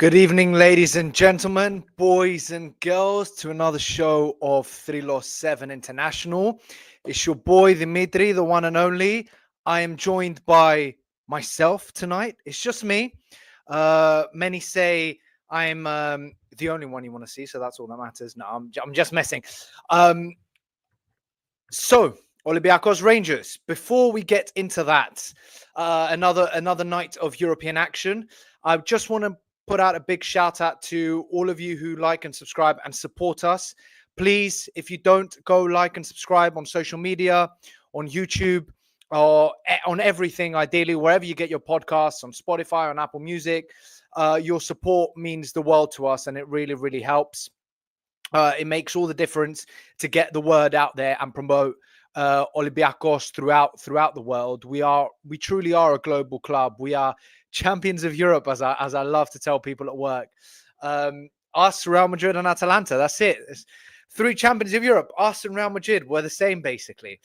Good evening, ladies and gentlemen, boys and girls, to another show of Thrylos 7 International. It's your boy Dimitri, the one and only. I am joined by myself tonight. It's just me. Many say I'm the only one you want to see, so that's all that matters. No, I'm just messing. So, Olympiacos Rangers. Before we get into that, another night of European action. I just want to put out a big shout out to all of you who like and subscribe and support us. Please, if you don't, go like and subscribe on social media, on YouTube, or on everything, ideally, wherever you get your podcasts, on Spotify, on Apple Music. Your support means the world to us, and it really, really helps. It makes all the difference to get the word out there and promote Olympiacos throughout the world. We truly are a global club. We are champions of Europe, as I love to tell people at work. Us, Real Madrid, and Atalanta. That's it. It's 3 champions of Europe. Us and Real Madrid were the same, basically.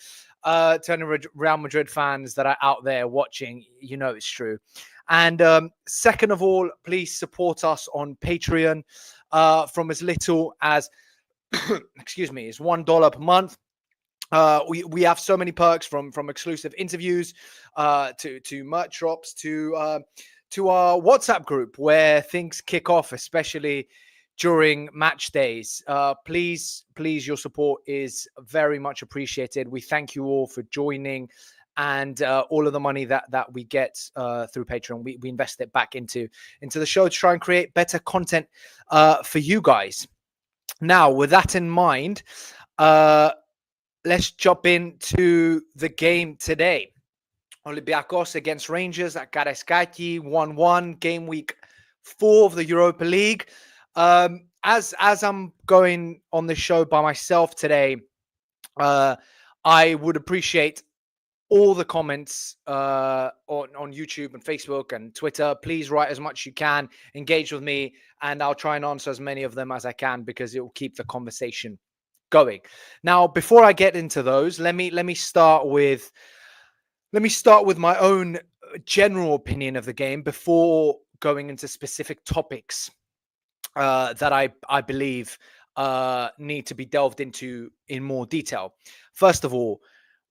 To any Real Madrid fans that are out there watching, you know it's true. And second of all, please support us on Patreon from as little as excuse me, is $1 per month. We have so many perks from exclusive interviews to merch drops to our WhatsApp group where things kick off, especially during match days. Please, your support is very much appreciated. We thank you all for joining, and all of the money that we get through Patreon, we invest it back into the show to try and create better content for you guys. Now, with that in mind, let's jump into the game today. Olympiacos against Rangers at Karaiskaki, 1-1, game week 4 of the Europa League. As I'm going on the show by myself today, I would appreciate all the comments on YouTube and Facebook and Twitter. Please write as much as you can, engage with me, and I'll try and answer as many of them as I can because it will keep the conversation going. Now, before I get into those, let me start with my own general opinion of the game before going into specific topics that I believe need to be delved into in more detail. First of all,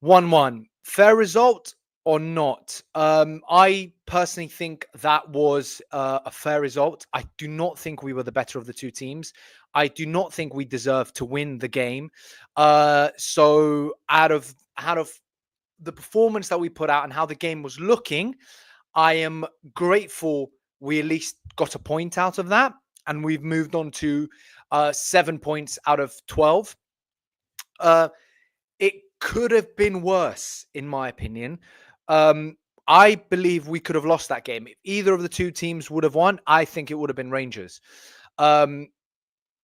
1-1, fair result or not? I personally think that was a fair result. I do not think we were the better of the two teams. I do not think we deserved to win the game. So out of the performance that we put out and how the game was looking, I am grateful we at least got a point out of that, and we've moved on to 7 points out of 12. It could have been worse, in my opinion. I believe we could have lost that game. If either of the two teams would have won, I think it would have been Rangers.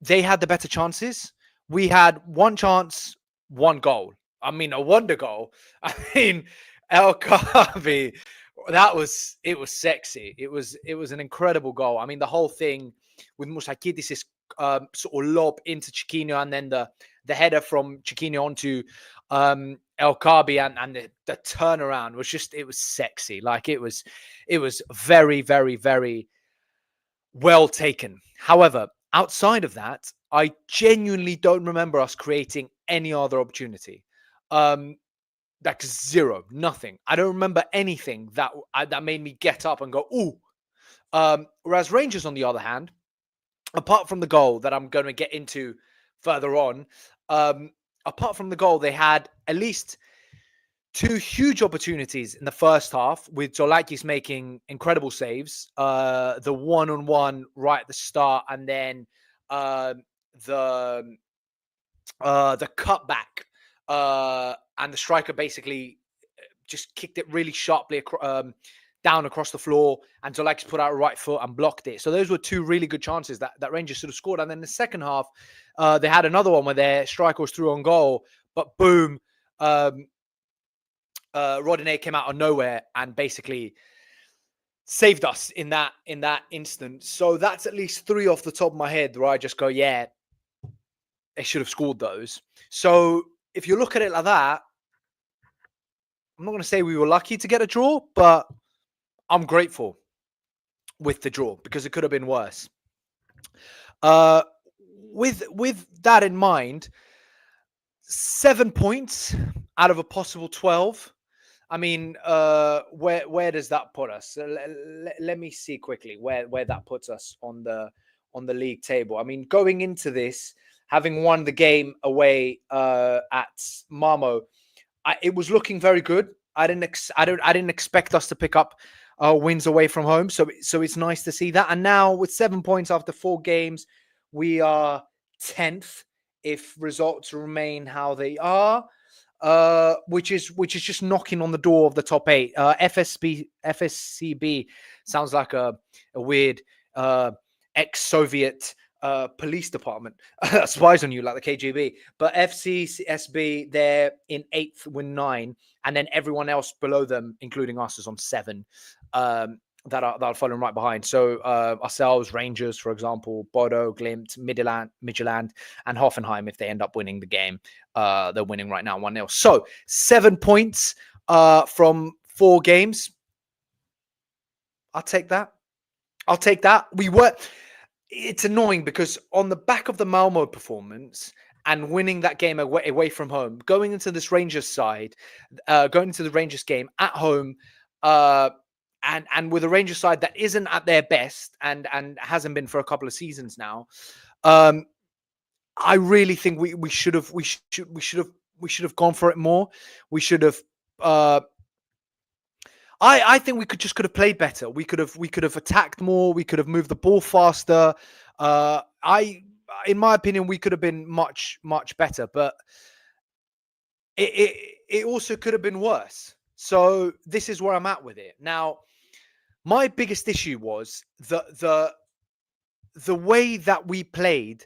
They had the better chances. We had one chance, one goal. I mean, a wonder goal. I mean, El Kabi, it was sexy. It was an incredible goal. I mean, the whole thing with Mouzakitis' sort of lob into Chiquinho, and then the header from Chiquinho onto El Kabi, and the turnaround was it was sexy. Like it was very, very, very well taken. However, outside of that, I genuinely don't remember us creating any other opportunity. Like zero, nothing. I don't remember anything that made me get up and go, ooh. Whereas Rangers, on the other hand, apart from the goal that I'm going to get into further on, apart from the goal, they had at least 2 huge opportunities in the first half, with Mouzakitis making incredible saves. The 1-on-1 right at the start, and then the cutback, and the striker basically just kicked it really sharply down across the floor, and Mouzakitis put out a right foot and blocked it. So those were 2 really good chances that Rangers should have scored. And then the second half, they had another one where their striker was through on goal, but boom, Rodinei came out of nowhere and basically saved us in that instant. So that's at least 3 off the top of my head where I just go, yeah, they should have scored those. So if you look at it like that, I'm not going to say we were lucky to get a draw, but I'm grateful. with the draw, because it could have been worse. With that in mind, 7 points out of a possible 12. I mean, where does that put us? Let me see quickly where that puts us on the league table. I mean, going into this, having won the game away at Malmo, it was looking very good. I didn't expect us to pick up wins away from home, so it's nice to see that. And now with 7 points after 4 games, we are 10th if results remain how they are. Which is just knocking on the door of the top 8. FSCB sounds like a weird ex-Soviet police department that spies on you like the KGB. But FCSB, they're in 8th with 9, and then everyone else below them, including us, is on 7. That are following right behind. So ourselves, Rangers, for example, Bodo, Glimt, Midtjylland, and Hoffenheim, if they end up winning the game, they're winning right now 1-0. So 7 points from 4 games. I'll take that. It's annoying because on the back of the Malmo performance and winning that game away from home, going into this Rangers side, going into the Rangers game at home, and with a Rangers side that isn't at their best and hasn't been for a couple of seasons now, I really think we should have gone for it more. We should have. I think we could have played better. We could have attacked more. We could have moved the ball faster. In my opinion, we could have been much better, but it also could have been worse. So this is where I'm at with it now. My biggest issue was the way that we played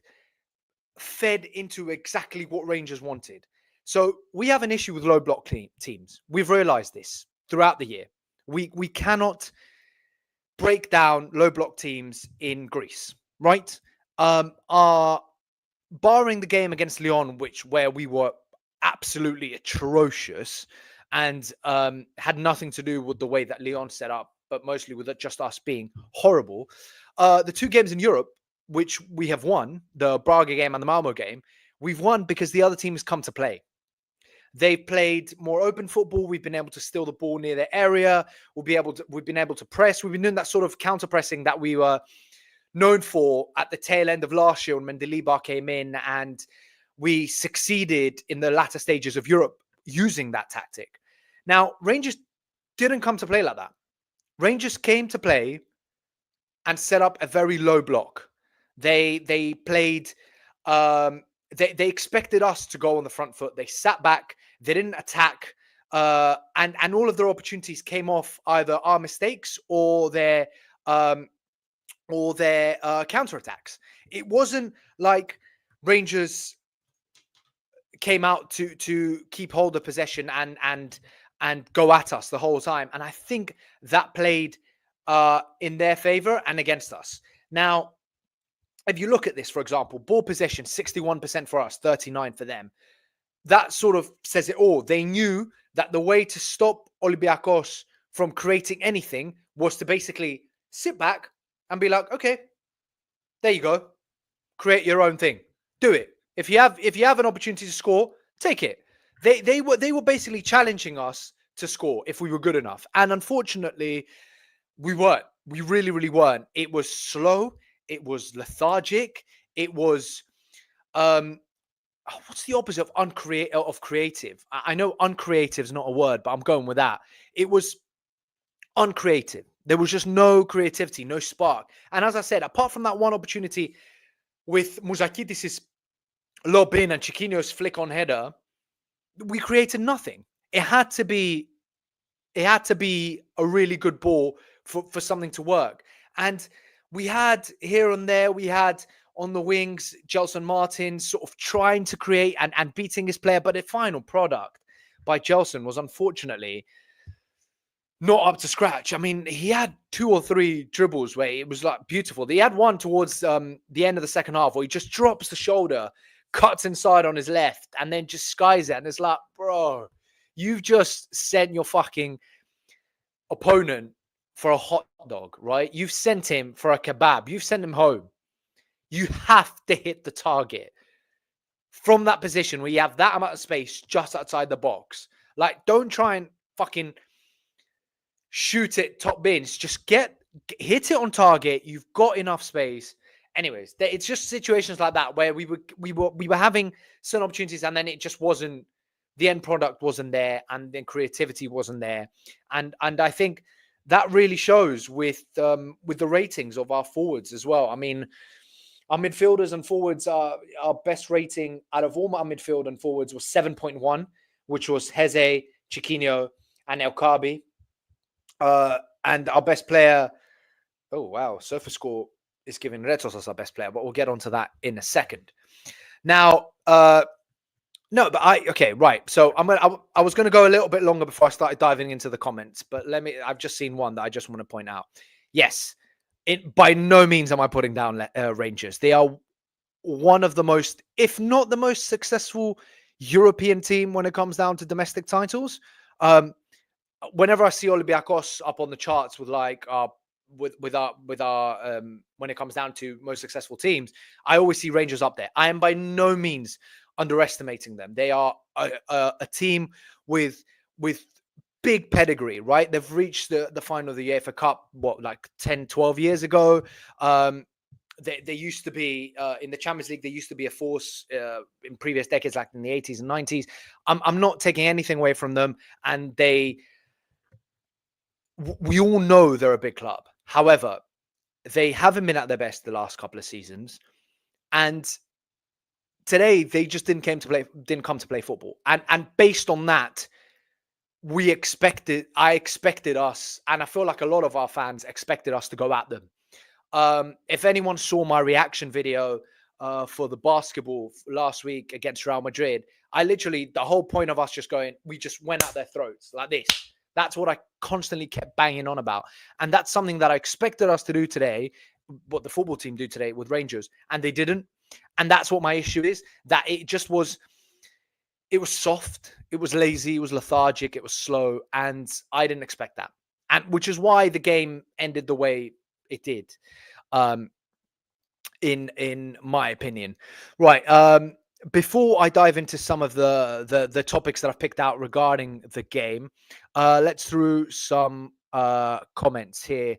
fed into exactly what Rangers wanted. So we have an issue with low block teams. We've realized this throughout the year. We cannot break down low block teams in Greece, right? Barring the game against Lyon, where we were absolutely atrocious and had nothing to do with the way that Lyon set up, but mostly with just us being horrible. The 2 games in Europe, which we have won, the Braga game and the Malmo game, we've won because the other team has come to play. They've played more open football. We've been able to steal the ball near their area. We've been able to press. We've been doing that sort of counter pressing that we were known for at the tail end of last year when Mendilibar came in, and we succeeded in the latter stages of Europe using that tactic. Now, Rangers didn't come to play like that. Rangers came to play and set up a very low block. They played. They expected us to go on the front foot. They sat back. They didn't attack, and all of their opportunities came off either our mistakes or their counterattacks. It wasn't like Rangers came out to keep hold of possession and go at us the whole time. And I think that played in their favor and against us. Now, if you look at this, for example, ball possession, 61% for us, 39% for them. That sort of says it all. They knew that the way to stop Olympiacos from creating anything was to basically sit back and be like, okay, there you go. Create your own thing. Do it. If you have an opportunity to score, take it. They were basically challenging us to score if we were good enough. And unfortunately, we weren't. We really, really weren't. It was slow. It was lethargic. It was, what's the opposite of creative? I know uncreative is not a word, but I'm going with that. It was uncreative. There was just no creativity, no spark. And as I said, apart from that one opportunity with Mouzakitis' lob in and Chiquinho's flick on header, we created nothing. It had to be a really good ball for something to work. And we had here and there, we had on the wings, Gelson Martin sort of trying to create and beating his player, but the final product by Gelson was unfortunately not up to scratch. I mean, he had 2 or 3 dribbles where it was like beautiful. He had one towards the end of the second half where he just drops the shoulder, cuts inside on his left, and then just skies it. And it's like, bro, you've just sent your fucking opponent for a hot dog, right? You've sent him for a kebab. You've sent him home. You have to hit the target from that position where you have that amount of space just outside the box. Like, don't try and fucking shoot it top bins. Just hit it on target. You've got enough space. Anyways, it's just situations like that where we were having certain opportunities, and then it just wasn't. The end product wasn't there, and then creativity wasn't there, and I think that really shows with the ratings of our forwards as well. I mean, our midfielders and forwards our best rating out of all our midfield and forwards was 7.1, which was Heze, Chiquinho, and El Kabi. And our best player, oh wow, SofaScore is giving Retsos as our best player, but we'll get onto that in a second. Now, no, but right. So I was going to go a little bit longer before I started diving into the comments, but I've just seen one that I just want to point out. Yes, by no means am I putting down Rangers. They are one of the most, if not the most successful European team when it comes down to domestic titles. Whenever I see Olympiacos up on the charts with like with our when it comes down to most successful teams, I always see Rangers up there. I am by no means underestimating them. They are a team with big pedigree, right? They've reached the final of the UEFA Cup, like 10, 12 years ago. They used to be in the Champions League. They used to be a force in previous decades, like in the 80s and 90s. I'm not taking anything away from them, and we all know they're a big club. However, they haven't been at their best the last couple of seasons, and today they just didn't come to play football. And based on that, I expected us, and I feel like a lot of our fans expected us to go at them. If anyone saw my reaction video for the basketball last week against Real Madrid, the whole point of us we just went at their throats like this. That's what I constantly kept banging on about. And that's something that I expected us to do today, what the football team do today with Rangers, and they didn't. And that's what my issue is, that it was soft, it was lazy, it was lethargic, it was slow, and I didn't expect that. And which is why the game ended the way it did, in my opinion. Right. Before I dive into some of the topics that I've picked out regarding the game, let's through some comments here.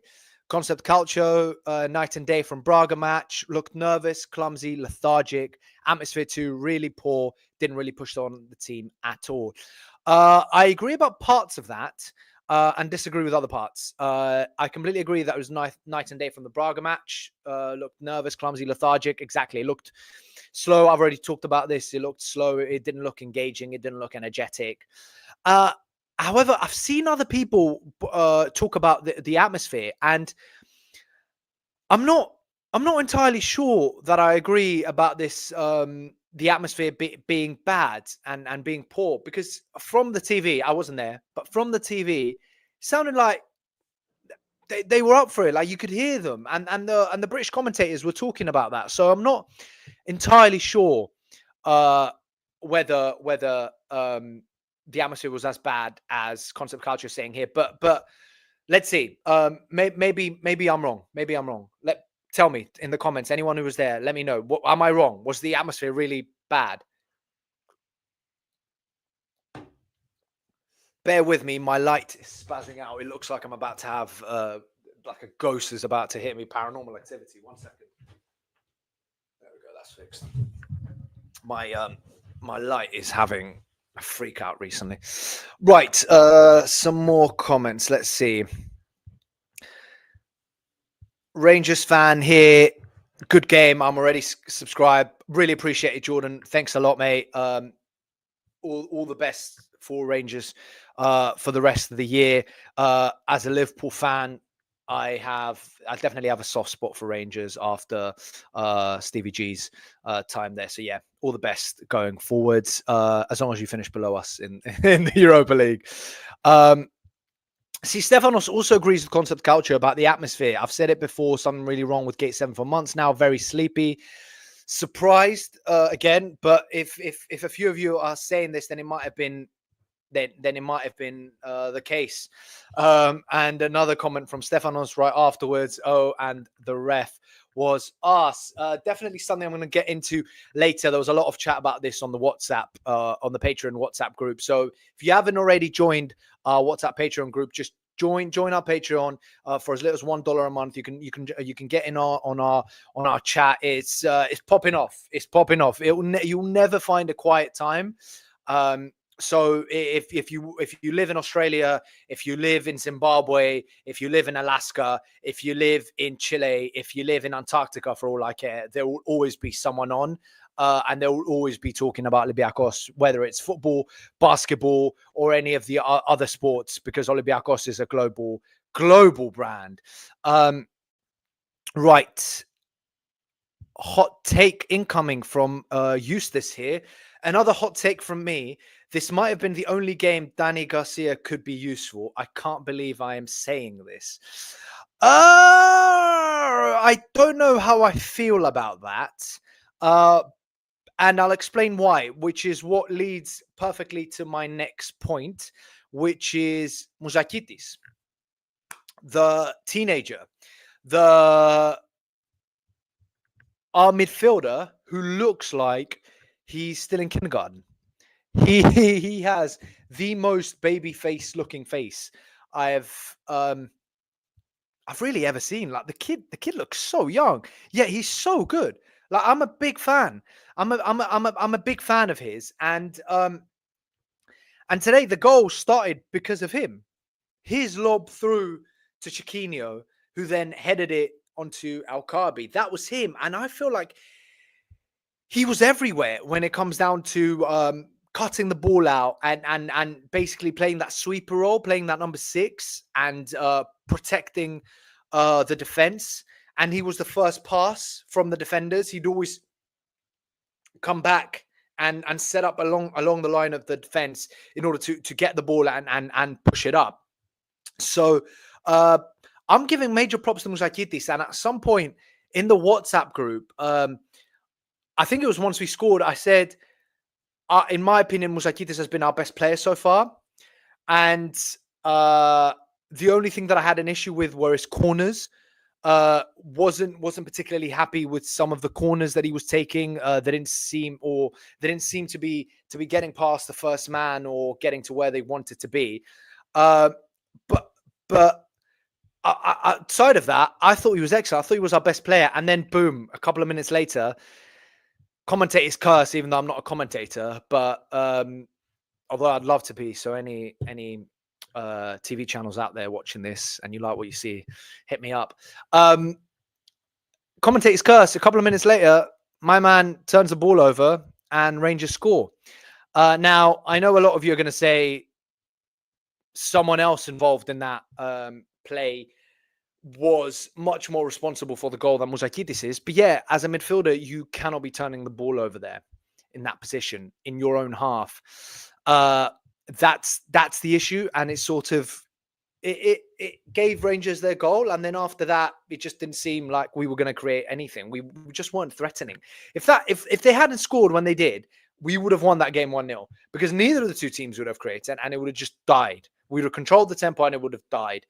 Concept Calcio, night and day from Braga match. Looked nervous, clumsy, lethargic. Atmosphere too, really poor. Didn't really push on the team at all. I agree about parts of that and disagree with other parts. I completely agree that it was night and day from the Braga match. Looked nervous, clumsy, lethargic. Exactly. It looked slow. I've already talked about this. It looked slow. It didn't look engaging. It didn't look energetic. However, I've seen other people talk about the atmosphere, and I'm not entirely sure that I agree about this. The atmosphere being bad and being poor, because from the TV, I wasn't there, but from the TV, it sounded like they were up for it. Like you could hear them, and the British commentators were talking about that. So I'm not entirely sure whether the atmosphere was as bad as Concept Culture is saying here, but let's see. Maybe I'm wrong. Maybe I'm wrong. Tell me in the comments. Anyone who was there, let me know. Am I wrong? Was the atmosphere really bad? Bear with me. My light is spazzing out. It looks like I'm about to have like a ghost is about to hit me. Paranormal activity. 1 second. There we go. That's fixed. My light is having a freak out recently. Right. Some more comments. Let's see. Rangers fan here. Good game. I'm already subscribed. Really appreciate it, Jordan. Thanks a lot, mate. All the best for Rangers for the rest of the year. As a Liverpool fan, I definitely have a soft spot for Rangers after Stevie G's time there. So yeah, all the best going forwards. As long as you finish below us in the Europa League. See, Stefanos also agrees with Concept Culture about the atmosphere. I've said it before, something really wrong with Gate 7 for months now. Very sleepy. Surprised again, but if a few of you are saying this, then it might have been then it might have been the case. And another comment from Stefanos right afterwards. Oh, and the ref was us. Definitely something I'm going to get into later. There was a lot of chat about this on the WhatsApp, on the Patreon WhatsApp group. So if you haven't already joined our WhatsApp Patreon group, just join our Patreon for as little as $1 a month. You can get in on our chat. It's popping off. It's popping off. You'll never find a quiet time. So if you live in Australia, if you live in Zimbabwe, if you live in Alaska, if you live in Chile, if you live in Antarctica, for all I care, there will always be someone on. And they will always be talking about Olympiacos, whether it's football, basketball, or any of the other sports, because Olympiacos is a global brand. Right. Hot take incoming from Eustace here. Another hot take from me. This might have been the only game Danny Garcia could be useful. I can't believe I am saying this. I don't know how I feel about that. And I'll explain why, which is what leads perfectly to my next point, which is Mouzakitis, the teenager, our midfielder who looks like he's still in kindergarten. He has the most baby face looking face I've really ever seen. Like the kid looks so young, yet he's so good. Like I'm a big fan. I'm a big fan of his, and today the goal started because of him. His lob through to Chiquinho, who then headed it onto Alcabi. That was him, and I feel like he was everywhere when it comes down to cutting the ball out and basically playing that sweeper role, playing that number 6, and protecting the defense. And he was the first pass from the defenders. He'd always come back and set up along the line of the defense in order to get the ball and push it up. So I'm giving major props to Mouzakitis. And at some point in the WhatsApp group, I think it was once we scored, I said, in my opinion, Mouzakitis has been our best player so far. And the only thing that I had an issue with were his corners. Wasn't particularly happy with some of the corners that he was taking. They didn't seem to be getting past the first man or getting to where they wanted to be. But outside of that, I thought he was excellent. I thought he was our best player. And then boom, a couple of minutes later, commentators curse, even though I'm not a commentator, but although I'd love to be. So any TV channels out there watching this and you like what you see, hit me up. Commentators curse. A couple of minutes later, my man turns the ball over and Rangers score. Now, I know a lot of you are going to say someone else involved in that play was much more responsible for the goal than Mouzakitis is. But yeah, as a midfielder, you cannot be turning the ball over there in that position in your own half. That's the issue, and it sort of it gave Rangers their goal, and then after that, it just didn't seem like we were going to create anything. We just weren't threatening. If they hadn't scored when they did, we would have won that game 1-0 because neither of the two teams would have created, and it would have just died. We would have controlled the tempo, and it would have died.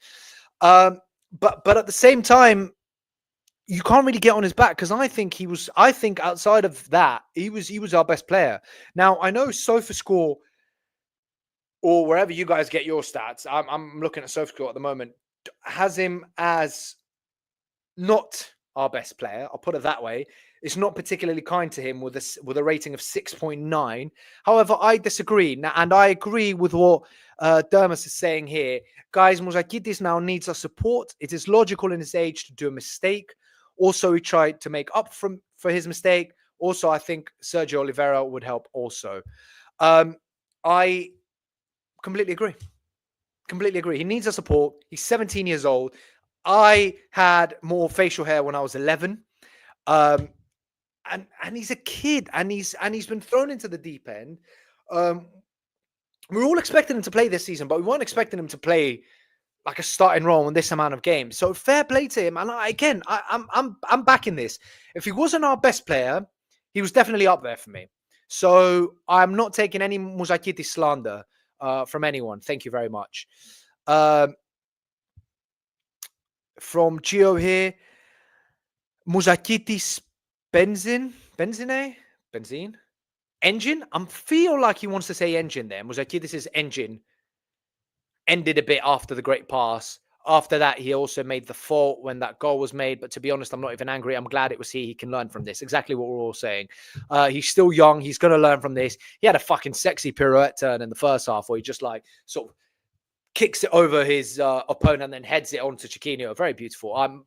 But at the same time, you can't really get on his back because I think outside of that, he was our best player. Now I know SofaScore, or wherever you guys get your stats, I'm looking at SofaScore at the moment, has him as not our best player. I'll put it that way. It's not particularly kind to him with a rating of 6.9. However, I disagree, and I agree with what Dermis is saying here. Guys, Mouzakitis now needs our support. It is logical in his age to do a mistake. Also, he tried to make up for his mistake. Also, I think Sergio Oliveira would help also. I completely agree. Completely agree. He needs our support. He's 17 years old. I had more facial hair when I was 11. And he's a kid, and he's been thrown into the deep end. We're all expecting him to play this season, but we weren't expecting him to play like a starting role in this amount of games. So fair play to him. And I'm backing this. If he wasn't our best player, he was definitely up there for me. So I'm not taking any Mouzakitis slander from anyone. Thank you very much. From Gio here, Mouzakitis benzene, engine. I feel like he wants to say engine there. Mouzakitis' engine ended a bit after the great pass. After that, he also made the fault when that goal was made. But to be honest, I'm not even angry. I'm glad it was he. He can learn from this. Exactly what we're all saying. He's still young. He's going to learn from this. He had a fucking sexy pirouette turn in the first half where he just like sort of kicks it over his opponent and then heads it onto Chiquinho. Very beautiful. I'm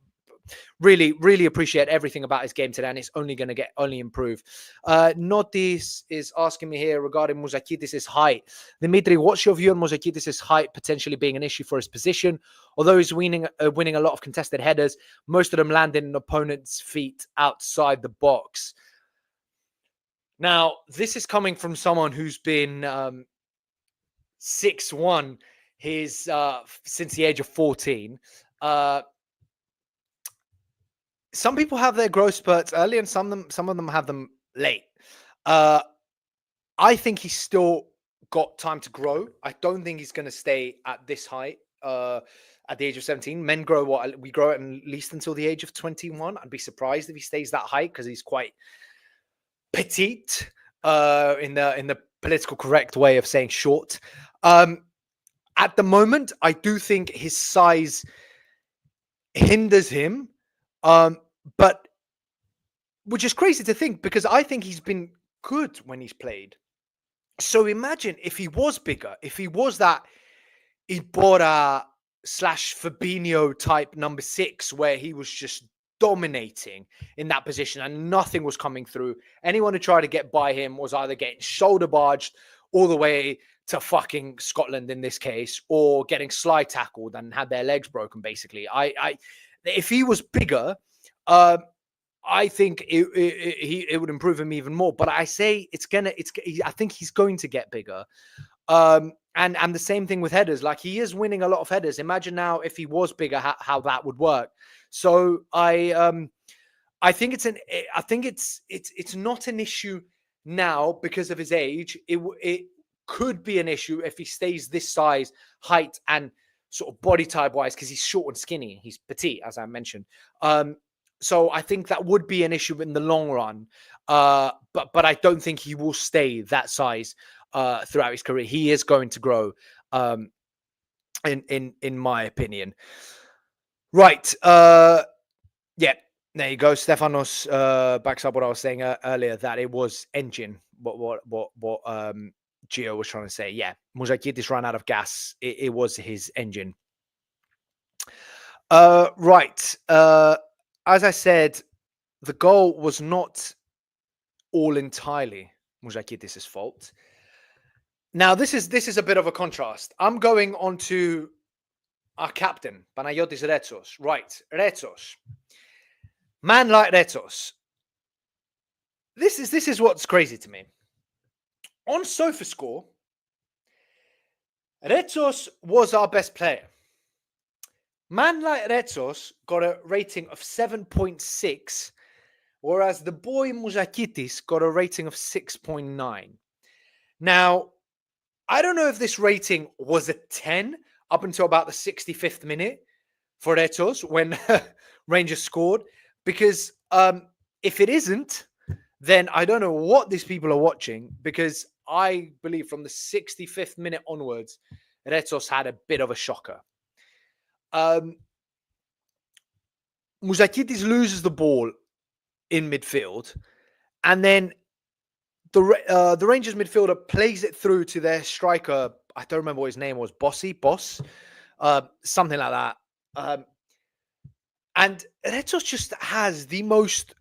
really appreciate everything about his game today, and it's only going to only improve. Notis is asking me here regarding Mouzakitis' height. Dimitri, what's your view on Mouzakitis' height potentially being an issue for his position? Although he's winning a lot of contested headers, most of them land in an opponent's feet outside the box. Now, this is coming from someone who's been 6'1" since the age of 14. Some people have their growth spurts early, and some of them have them late. I think he's still got time to grow. I don't think he's going to stay at this height at the age of 17. Men grow we grow at least until the age of 21. I'd be surprised if he stays that height because he's quite petite in the political correct way of saying short. At the moment, I do think his size hinders him. But which is crazy to think because I think he's been good when he's played. So imagine if he was bigger, if he was that Iborra / Fabinho type number 6, where he was just dominating in that position and nothing was coming through. Anyone who tried to get by him was either getting shoulder barged all the way to fucking Scotland in this case, or getting slide tackled and had their legs broken. Basically, if he was bigger, I think it would improve him even more. But I say I think he's going to get bigger. And the same thing with headers. Like, he is winning a lot of headers. Imagine now if he was bigger, how that would work. So I think it's not an issue now because of his age. It could be an issue if he stays this size, height, and sort of body type wise, because he's short and skinny. He's petite, as I mentioned. So I think that would be an issue in the long run. But I don't think he will stay that size throughout his career. He is going to grow, in my opinion. Right. Yeah. There you go. Stefanos backs up what I was saying earlier, that it was engine. What Gio was trying to say. Yeah, Mouzakitis ran out of gas. It was his engine. Right. As I said, the goal was not all entirely Mouzakitis' fault. Now, this is a bit of a contrast. I'm going on to our captain, Panayotis Retsos. Right, Retsos. Man like Retsos. This is what's crazy to me. On SofaScore, Retsos was our best player. Man like Retsos got a rating of 7.6, whereas the boy Mouzakitis got a rating of 6.9. Now, I don't know if this rating was a 10 up until about the 65th minute for Retsos when Rangers scored, because if it isn't, then I don't know what these people are watching, because I believe from the 65th minute onwards, Retsos had a bit of a shocker. Mouzakitis loses the ball in midfield, and then the Rangers midfielder plays it through to their striker. I don't remember what his name was. Boss, something like that. And Retsos just has the most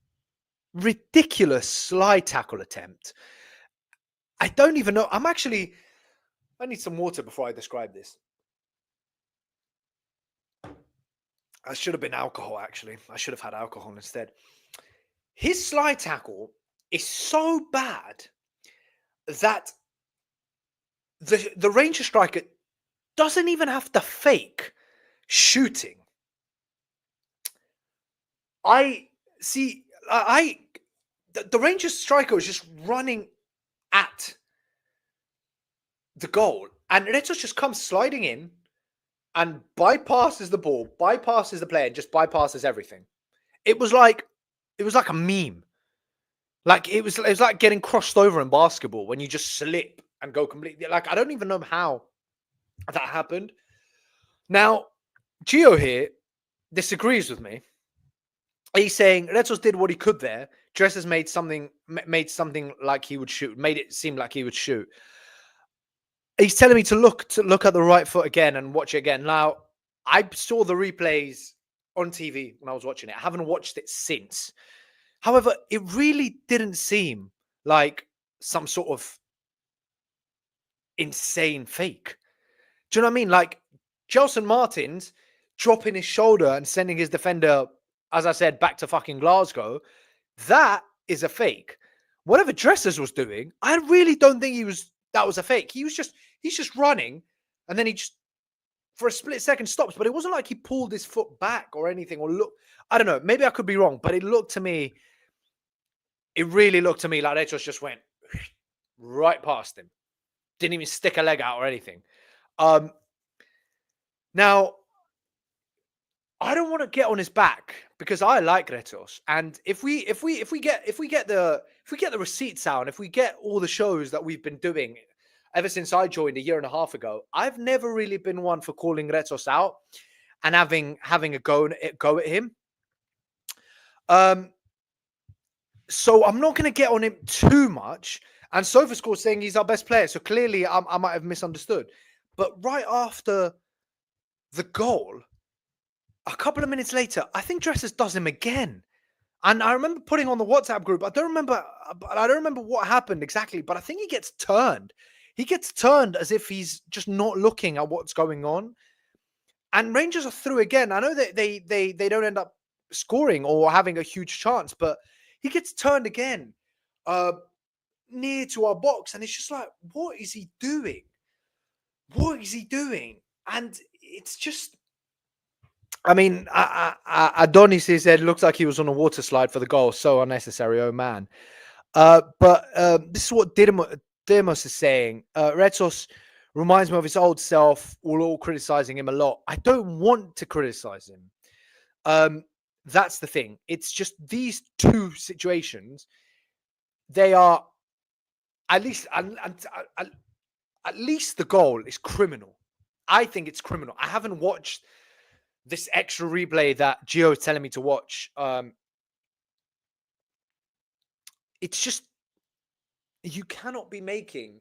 ridiculous slide tackle attempt. I don't even know. I need some water before I describe this. I should have been alcohol, actually. I should have had alcohol instead. His slide tackle is so bad that the Ranger striker doesn't even have to fake shooting. The Rangers striker was just running at the goal, And Retsos just comes sliding in and bypasses the ball, bypasses the player, and just bypasses everything. It was like a meme. Like it was like getting crossed over in basketball when you just slip and go completely. Like I don't even know how that happened. Now, Gio here disagrees with me. He's saying Retsos did what he could there. Dressers made something like he would shoot, made it seem like he would shoot. He's telling me to look at the right foot again and watch it again. Now, I saw the replays on TV when I was watching it. I haven't watched it since. However, it really didn't seem like some sort of insane fake. Do you know what I mean? Like Gelson Martins dropping his shoulder and sending his defender, as I said, back to fucking Glasgow. That is a fake. Whatever Dressers was doing, I really don't think that was a fake. He's just running, and then he just for a split second stops. But it wasn't like he pulled his foot back or anything, or look. I don't know. Maybe I could be wrong, but it really looked to me like Retsos just went right past him. Didn't even stick a leg out or anything. Now, I don't want to get on his back because I like Retsos, and if we get the receipts out, and if we get all the shows that we've been doing ever since I joined a year and a half ago, I've never really been one for calling Retsos out and having a go at him. So I'm not going to get on him too much. And SofaScore saying he's our best player, so clearly I might have misunderstood. But right after the goal, a couple of minutes later, I think Dressers does him again. And I remember putting on the WhatsApp group. I don't remember what happened exactly, but I think he gets turned. He gets turned as if he's just not looking at what's going on. And Rangers are through again. I know that they don't end up scoring or having a huge chance, but he gets turned again near to our box. And it's just like, what is he doing? What is he doing? And it's just, I mean, Adonis said, looks like he was on a water slide for the goal. So unnecessary, oh man. But this is what Demos is saying. Retsos reminds me of his old self. We're all criticizing him a lot. I don't want to criticize him. That's the thing. It's just these two situations. They are at least the goal is criminal. I think it's criminal. I haven't watched this extra replay that Gio is telling me to watch. It's just, you cannot be making,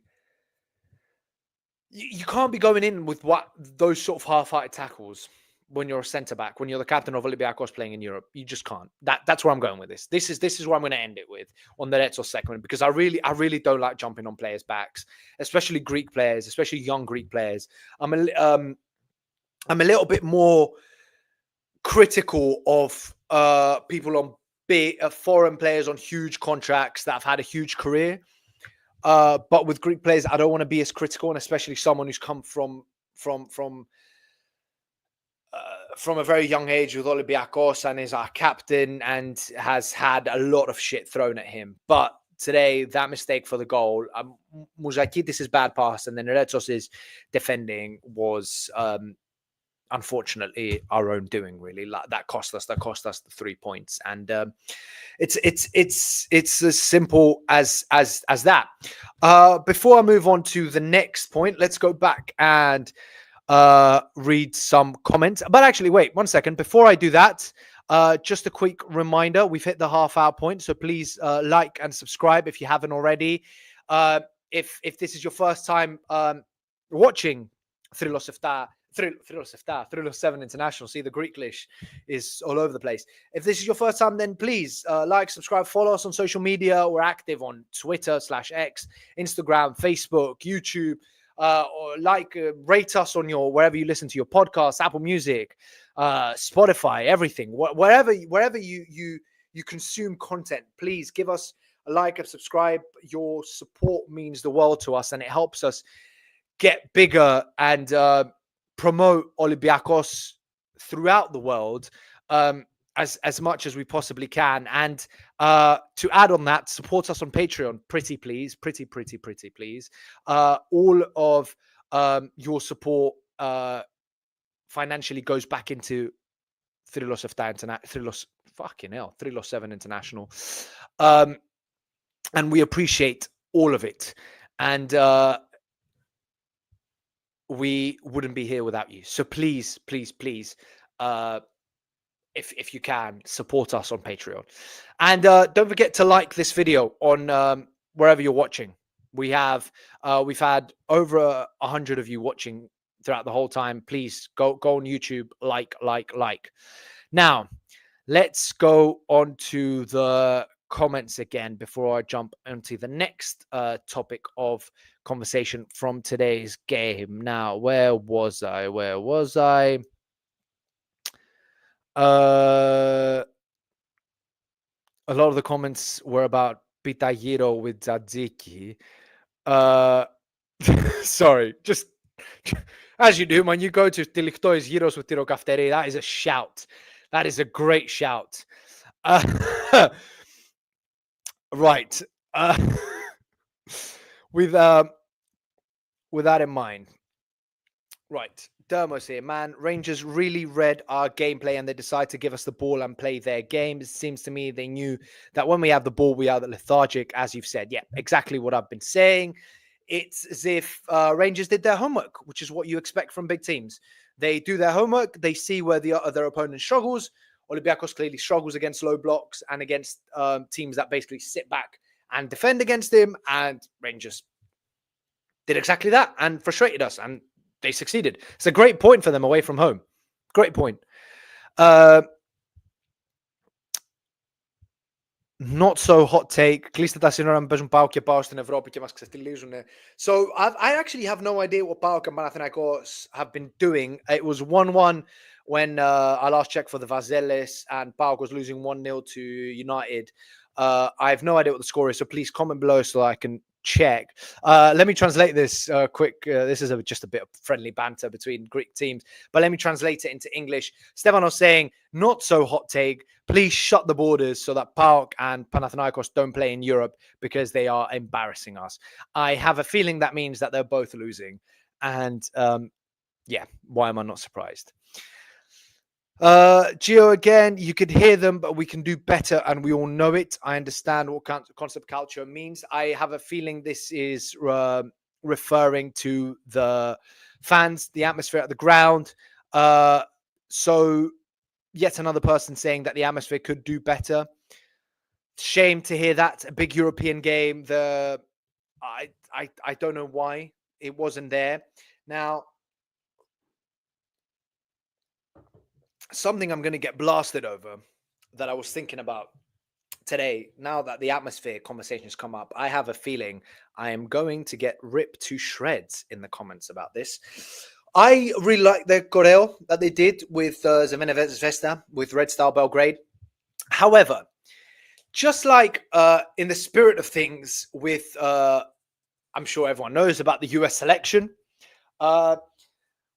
you can't be going in with those sort of half-hearted tackles when you're a centre-back, when you're the captain of Olympiacos playing in Europe. You just can't. That's where I'm going with this. This is where I'm going to end it with on the Retsos segment, because I really don't like jumping on players' backs, especially Greek players, especially young Greek players. I'm a little bit more critical of people on foreign players on huge contracts that have had a huge career. But with Greek players, I don't want to be as critical, and especially someone who's come from a very young age with Olympiacos and is our captain and has had a lot of shit thrown at him. But today, that mistake for the goal, Mouzakitis' bad pass and then Retsos' defending was unfortunately our own doing. Really, that cost us the 3 points, and it's as simple as that. Before I move on to the next point, let's go back and read some comments. But actually, wait 1 second. Before I do that, just a quick reminder: we've hit the half-hour point, so please like and subscribe if you haven't already. If this is your first time watching Thrylos 7 International. See, the Greeklish is all over the place. If this is your first time, then please like, subscribe, follow us on social media. We're active on Twitter/X, Instagram, Facebook, YouTube. Or rate us on wherever you listen to your podcasts, Apple Music, Spotify, everything. Wherever you consume content, please give us a like and subscribe. Your support means the world to us, and it helps us get bigger and promote Olympiacos throughout the world as much as we possibly can. And to add on that, support us on Patreon, pretty please. All of your support financially goes back into Thrylos Thrylos 7 International. And we appreciate all of it. And we wouldn't be here without you. So please, please, please, if you can, support us on Patreon. And don't forget to like this video on wherever you're watching. We've had over 100 of you watching throughout the whole time. Please go on YouTube, like. Now, let's go on to the comments again before I jump into the next topic of conversation from today's game. Now, where was I? A lot of the comments were about Pitagiro with Tzatziki. Sorry, just as you do when you go to Tiliktois Gyros with Tiro Kafteri. That is a shout. That is a great shout. Right. With that in mind. Right. Dermos here, man. Rangers really read our gameplay and they decided to give us the ball and play their game. It seems to me they knew that when we have the ball, we are lethargic, as you've said. Yeah, exactly what I've been saying. It's as if Rangers did their homework, which is what you expect from big teams. They do their homework. They see where their opponent struggles. Olympiacos clearly struggles against low blocks and against teams that basically sit back and defend against him. And Rangers did exactly that and frustrated us. And they succeeded. It's a great point for them away from home. Great point. Not so hot take. Κλείστε τα σύνορα, παίζουν ΠΑΟΚ και ΠΑΟΚ στην Ευρώπη και μας ξεφτιλίζουν. So I actually have no idea what PAOK and Panathinaikos have been doing. It was 1-1 when I last checked for the Vazelis and PAOK was losing 1-0 to United. I have no idea what the score is, so please comment below so I can check. Let me translate this quick. This is just a bit of friendly banter between Greek teams, but let me translate it into English. Stefanos saying, not so hot take. Please shut the borders so that PAOK and Panathinaikos don't play in Europe because they are embarrassing us. I have a feeling that means that they're both losing. And yeah, why am I not surprised? Gio again, you could hear them, but we can do better and we all know it. I understand what concept culture means. I have a feeling this is referring to the fans, the atmosphere at the ground. So yet another person saying that the atmosphere could do better. Shame to hear that. A big European game. I don't know why it wasn't there. Now, something I'm going to get blasted over that I was thinking about today, now that the atmosphere conversation has come up, I have a feeling I am going to get ripped to shreds in the comments about this. I really like the choreo that they did with Crvena Zvezda, with Red Star Belgrade. However, just like in the spirit of things with, I'm sure everyone knows about the US selection,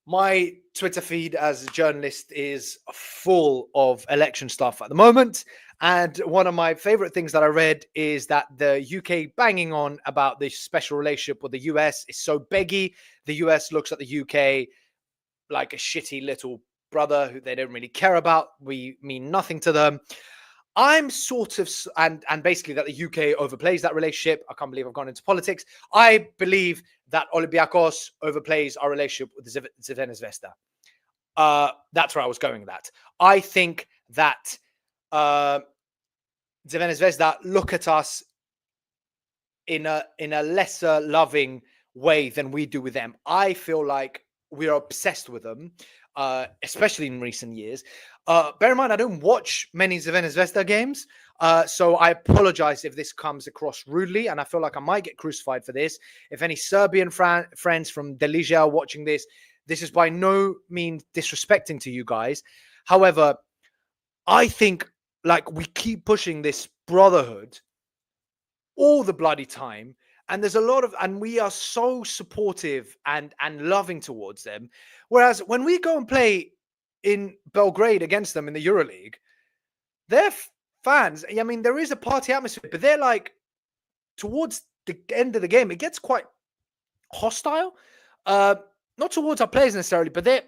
my Twitter feed as a journalist is full of election stuff at the moment. And one of my favorite things that I read is that the UK banging on about this special relationship with the US is so beggy. The US looks at the UK like a shitty little brother who they don't really care about. We mean nothing to them. I'm sort of, and basically that the UK overplays that relationship. I can't believe I've gone into politics. I believe that Olympiacos overplays our relationship with the Crvena Zvezda. That's where I was going with that. I think that Crvena Zvezda look at us in a lesser loving way than we do with them. I feel like we're obsessed with them, especially in recent years. Bear in mind, I don't watch many Crvena Zvezda games, so I apologize if this comes across rudely, and I feel like I might get crucified for this. If any Serbian friends from Delija are watching this, this is by no means disrespecting to you guys. However, I think like we keep pushing this brotherhood all the bloody time, and there's a lot of, and we are so supportive and loving towards them. Whereas when we go and play in Belgrade against them in the EuroLeague, their fans, I mean, there is a party atmosphere, but they're like, towards the end of the game, it gets quite hostile. not towards our players necessarily, but they're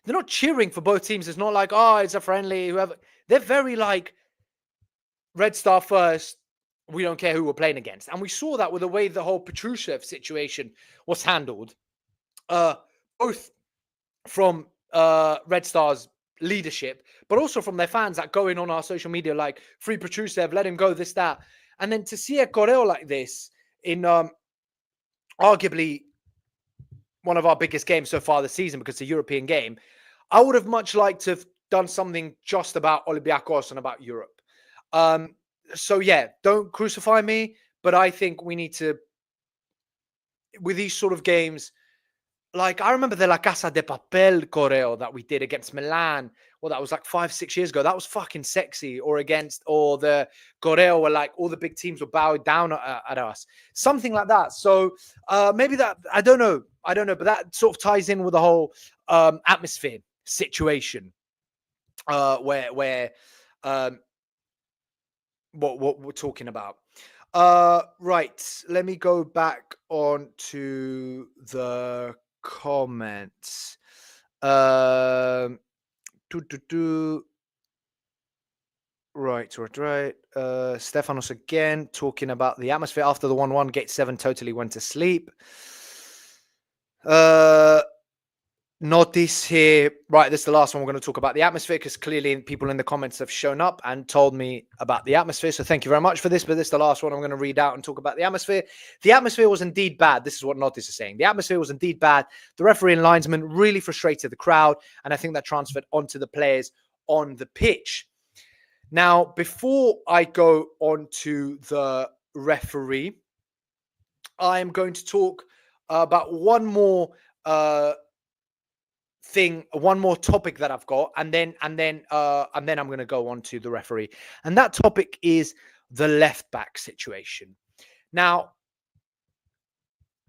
not cheering for both teams. It's not like, oh, it's a friendly, whoever. They're very like, Red Star first. We don't care who we're playing against. And we saw that with the way the whole Petrushev situation was handled, both from Red Star's leadership, but also from their fans that go in on our social media like, free Petrushev, let him go, this, that. And then to see a Correo like this in arguably one of our biggest games so far this season, because it's a European game, I would have much liked to have done something just about Olympiacos and about Europe. So yeah, don't crucify me, but I think we need to, with these sort of games, like I remember the La Casa de Papel Correo that we did against Milan. Well, that was like 5-6 years ago. That was fucking sexy. Or the Correo where like all the big teams were bowing down at us. Something like that. So maybe that, I don't know, but that sort of ties in with the whole atmosphere situation where what we're talking about. Right, let me go back on to the comments. Right. Stefanos again talking about the atmosphere after the 1-1. Gate 7 totally went to sleep. Notice here, right, this is the last one we're going to talk about the atmosphere, because clearly people in the comments have shown up and told me about the atmosphere. So thank you very much for this. But this is the last one I'm going to read out and talk about the atmosphere. The atmosphere was indeed bad. This is what Notice is saying. The atmosphere was indeed bad. The referee and linesman really frustrated the crowd. And I think that transferred onto the players on the pitch. Now, before I go on to the referee, I am going to talk about one more one more topic that I've got, and then I'm going to go on to the referee. And that topic is the left back situation. Now,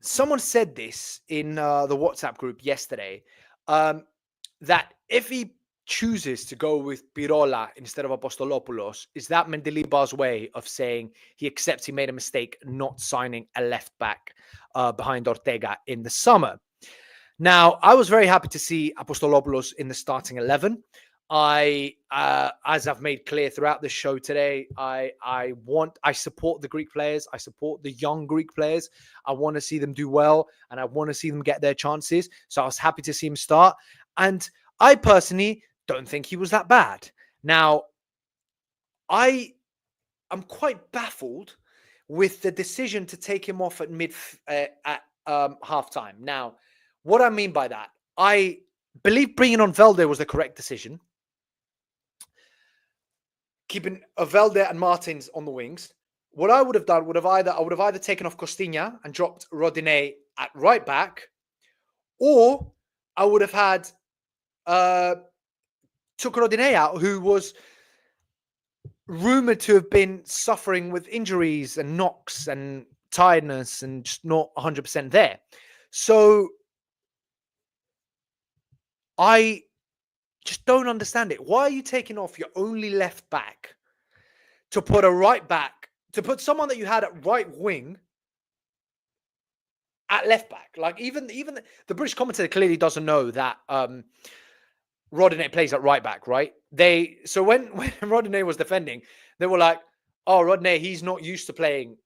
someone said this in the WhatsApp group yesterday, that if he chooses to go with Pirola instead of Apostolopoulos, is that Mendilibar's way of saying he accepts he made a mistake not signing a left back behind Ortega in the summer? Now, I was very happy to see Apostolopoulos in the starting 11. As I've made clear throughout the show today, I support the Greek players. I support the young Greek players. I want to see them do well, and I want to see them get their chances. So I was happy to see him start. And I personally don't think he was that bad. Now, I am quite baffled with the decision to take him off at halftime. Now, what I mean by that, I believe bringing on Velde was the correct decision. Keeping Velde and Martins on the wings. What I would have done I would have either taken off Costinha and dropped Rodinei at right back, or I would have had took Rodinei out, who was rumored to have been suffering with injuries and knocks and tiredness and just not 100% there. So I just don't understand it. Why are you taking off your only left back to put a right back, to put someone that you had at right wing at left back? Like even the British commentator clearly doesn't know that Rodinei plays at right back, right? So when Rodinei was defending, they were like, "Oh, Rodinei, he's not used to playing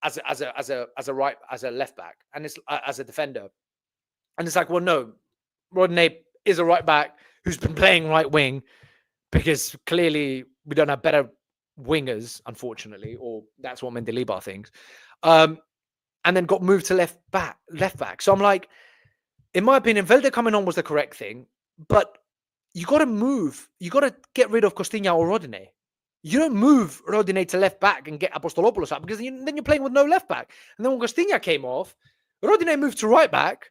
as a left back, and it's as a defender." And it's like, well, no, Rodinei is a right back who's been playing right wing, because clearly we don't have better wingers, unfortunately, or that's what Mendilibar thinks. And then got moved to left back. So I'm like, in my opinion, Velde coming on was the correct thing, but you got to get rid of Costinha or Rodinei. You don't move Rodinei to left back and get Apostolopoulos out, because then you're playing with no left back. And then when Costinha came off, Rodinei moved to right back,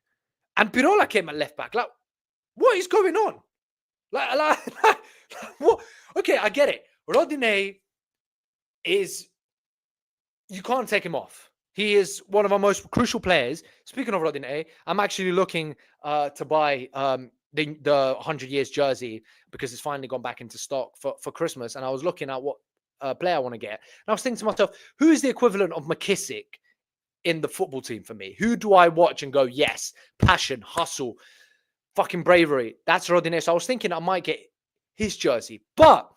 and Pirola came at left back. Like, what is going on? Like what? Okay, I get it. Rodinei you can't take him off. He is one of our most crucial players. Speaking of Rodinei, I'm actually looking to buy the 100 years jersey, because it's finally gone back into stock for Christmas. And I was looking at what player I want to get. And I was thinking to myself, who is the equivalent of McKissick in the football team for me. Who do I watch and go, yes, passion, hustle, fucking bravery? That's Rodinei. So I was thinking I might get his jersey. But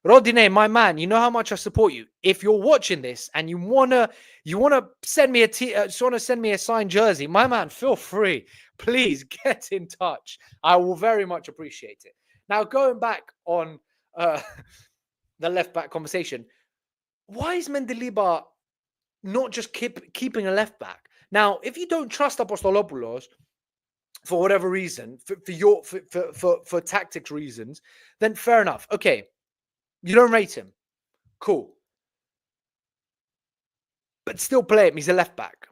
Rodinei, my man, you know how much I support you. If you're watching this and you wanna send me a signed jersey, my man, feel free. Please get in touch. I will very much appreciate it. Now, going back on the left back conversation, why is Mendilibar not just keeping a left back? Now, if you don't trust Apostolopoulos for whatever reason, for tactics reasons, then fair enough. Okay, you don't rate him, cool, but still play him. He's a left back.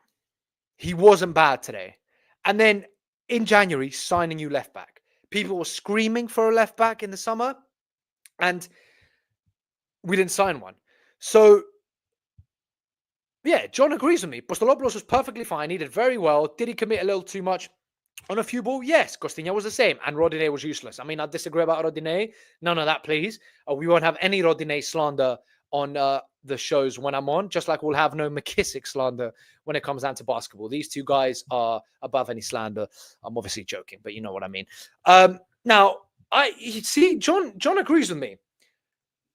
He wasn't bad today. And then in January, sign a new left back. People were screaming for a left back in the summer, and we didn't sign one. So, yeah, John agrees with me. Apostolopoulos was perfectly fine. He did very well. Did he commit a little too much on a few balls? Yes. Costinha was the same. And Rodinei was useless. I mean, I disagree about Rodinei. None of that, please. We won't have any Rodinei slander on the shows when I'm on, just like we'll have no McKissick slander when it comes down to basketball. These two guys are above any slander. I'm obviously joking, but you know what I mean. Now, John agrees with me.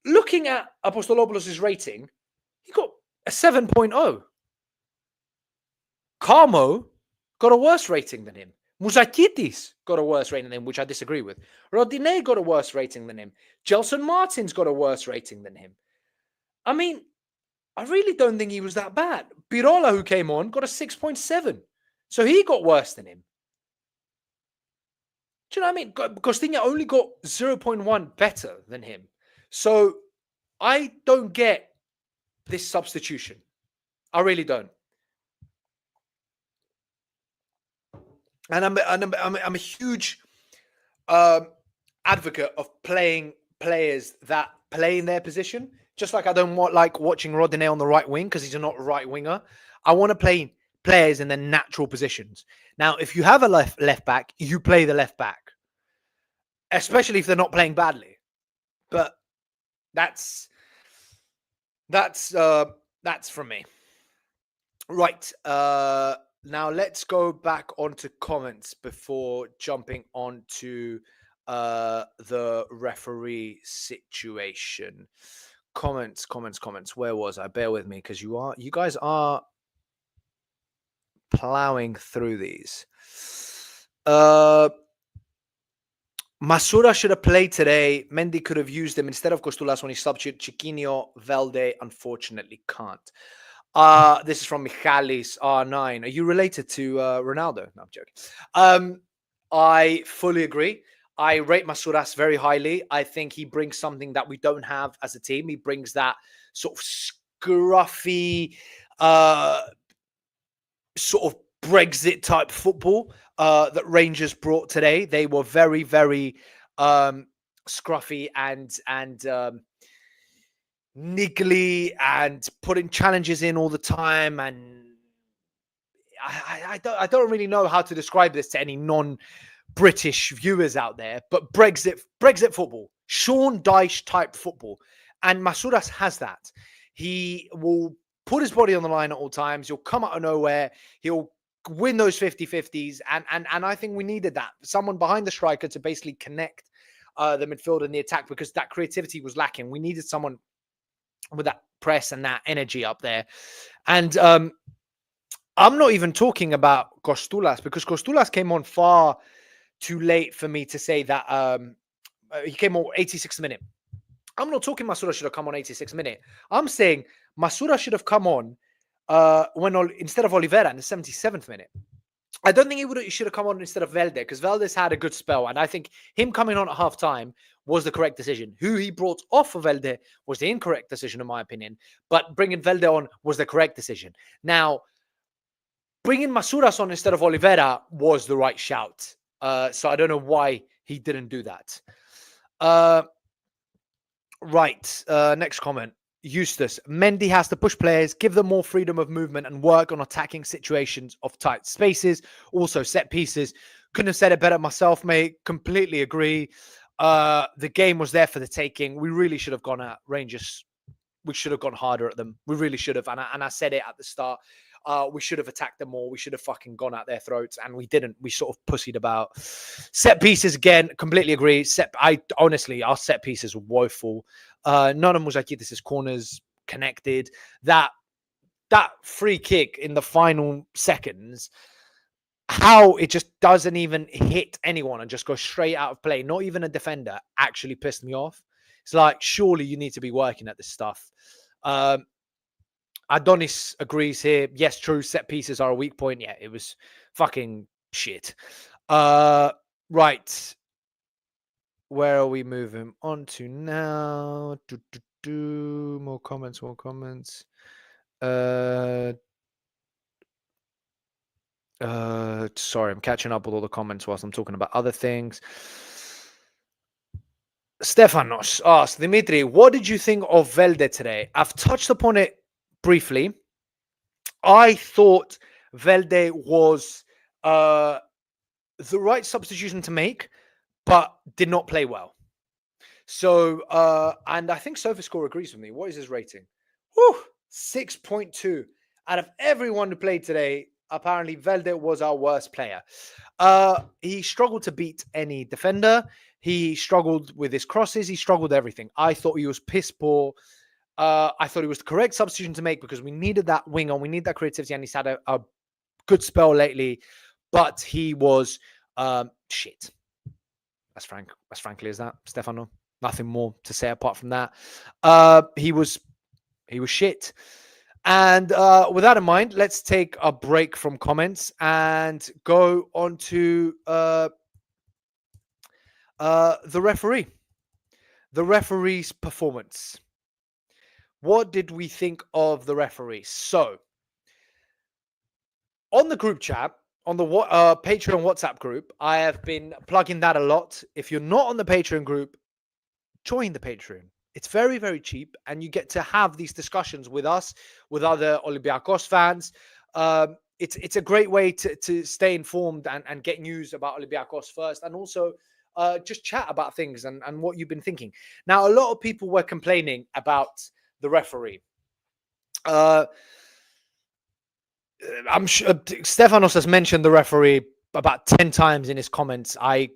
Looking at Apostolopoulos' rating, he got a 7.0. Carmo got a worse rating than him. Mouzakitis got a worse rating than him, which I disagree with. Rodinei got a worse rating than him. Gelson Martins got a worse rating than him. I mean, I really don't think he was that bad. Pirola, who came on, got a 6.7. So he got worse than him. Do you know what I mean? Costinha only got 0.1 better than him. So I don't get this substitution. I really don't. And I'm a huge advocate of playing players that play in their position. Just like I don't like watching Rodinei on the right wing because he's not a right winger. I want to play players in their natural positions. Now, if you have a left back, you play the left back, especially if they're not playing badly. But that's from me. Right. Now let's go back onto comments before jumping onto the referee situation. Comments. Where was I? Bear with me, because you guys are plowing through these. Masura should have played today. Mendy could have used him instead of Costulas when he substituted. Chiquinho, Velde, unfortunately can't. This is from Michalis R9. Are you related to Ronaldo? No, I'm joking. I fully agree. I rate Masouras very highly. I think he brings something that we don't have as a team. He brings that sort of scruffy, sort of Brexit type football that Rangers brought today. They were very, very scruffy and niggly and putting challenges in all the time. And I don't really know how to describe this to any non-British viewers out there, but Brexit football, Sean Dyche type football. And Masouras has that. He will put his body on the line at all times. He'll come out of nowhere. He'll win those 50-50s. And I think we needed that. Someone behind the striker to basically connect the midfield and the attack, because that creativity was lacking. We needed someone with that press and that energy up there. And I'm not even talking about Costulas, because Costulas came on far too late for me to say that he came on 86th minute. I'm not talking Masura should have come on 86th minute. I'm saying Masura should have come on instead of Oliveira in the 77th minute. I don't think he should have come on instead of Velde, because Velde's had a good spell, and I think him coming on at half time was the correct decision. Who he brought off of Velde was the incorrect decision, in my opinion. But bringing Velde on was the correct decision. Now, bringing Masouras on instead of Oliveira was the right shout. So I don't know why he didn't do that. Right. Next comment. Eustace. Mendy has to push players, give them more freedom of movement, and work on attacking situations of tight spaces. Also, set pieces. Couldn't have said it better myself, mate. Completely agree. The game was there for the taking. We really should have gone at Rangers. We should have gone harder at them. We really should have. And I said it at the start. We should have attacked them more. We should have fucking gone at their throats, and we didn't. We sort of pussied about. Set pieces again, completely agree. Honestly, our set pieces were woeful. None of Mouzakitis' corners connected. That free kick in the final seconds, how it just doesn't even hit anyone and just goes straight out of play, not even a defender, actually pissed me off. It's like, surely you need to be working at this stuff. Adonis agrees here. Yes, true. Set pieces are a weak point. Yeah, it was fucking shit. Right. Where are we moving on to now? More comments. Sorry, I'm catching up with all the comments whilst I'm talking about other things. Stefanos asked, Dimitri, what did you think of Velde today? I've touched upon it briefly. I thought Velde was the right substitution to make, but did not play well. So, and I think SofaScore agrees with me. What is his rating? 6.2. Out of everyone who played today, apparently Velde was our worst player. He struggled to beat any defender. He struggled with his crosses. He struggled everything. I thought he was piss poor. I thought he was the correct substitution to make because we needed that winger. We need that creativity, and he's had a good spell lately. But he was shit. As frankly as that, Stefano. Nothing more to say apart from that. He was shit. And with that in mind, let's take a break from comments and go on to the referee. The referee's performance. What did we think of the referee? So, on the group chat, on the Patreon WhatsApp group, I have been plugging that a lot. If you're not on the Patreon group, join the Patreon. It's very, very cheap, and you get to have these discussions with us, with other Olympiacos fans. It's a great way to stay informed and get news about Olympiacos first, and also just chat about things and what you've been thinking. Now, a lot of people were complaining about the referee. I'm sure Stefanos has mentioned the referee about 10 times in his comments. I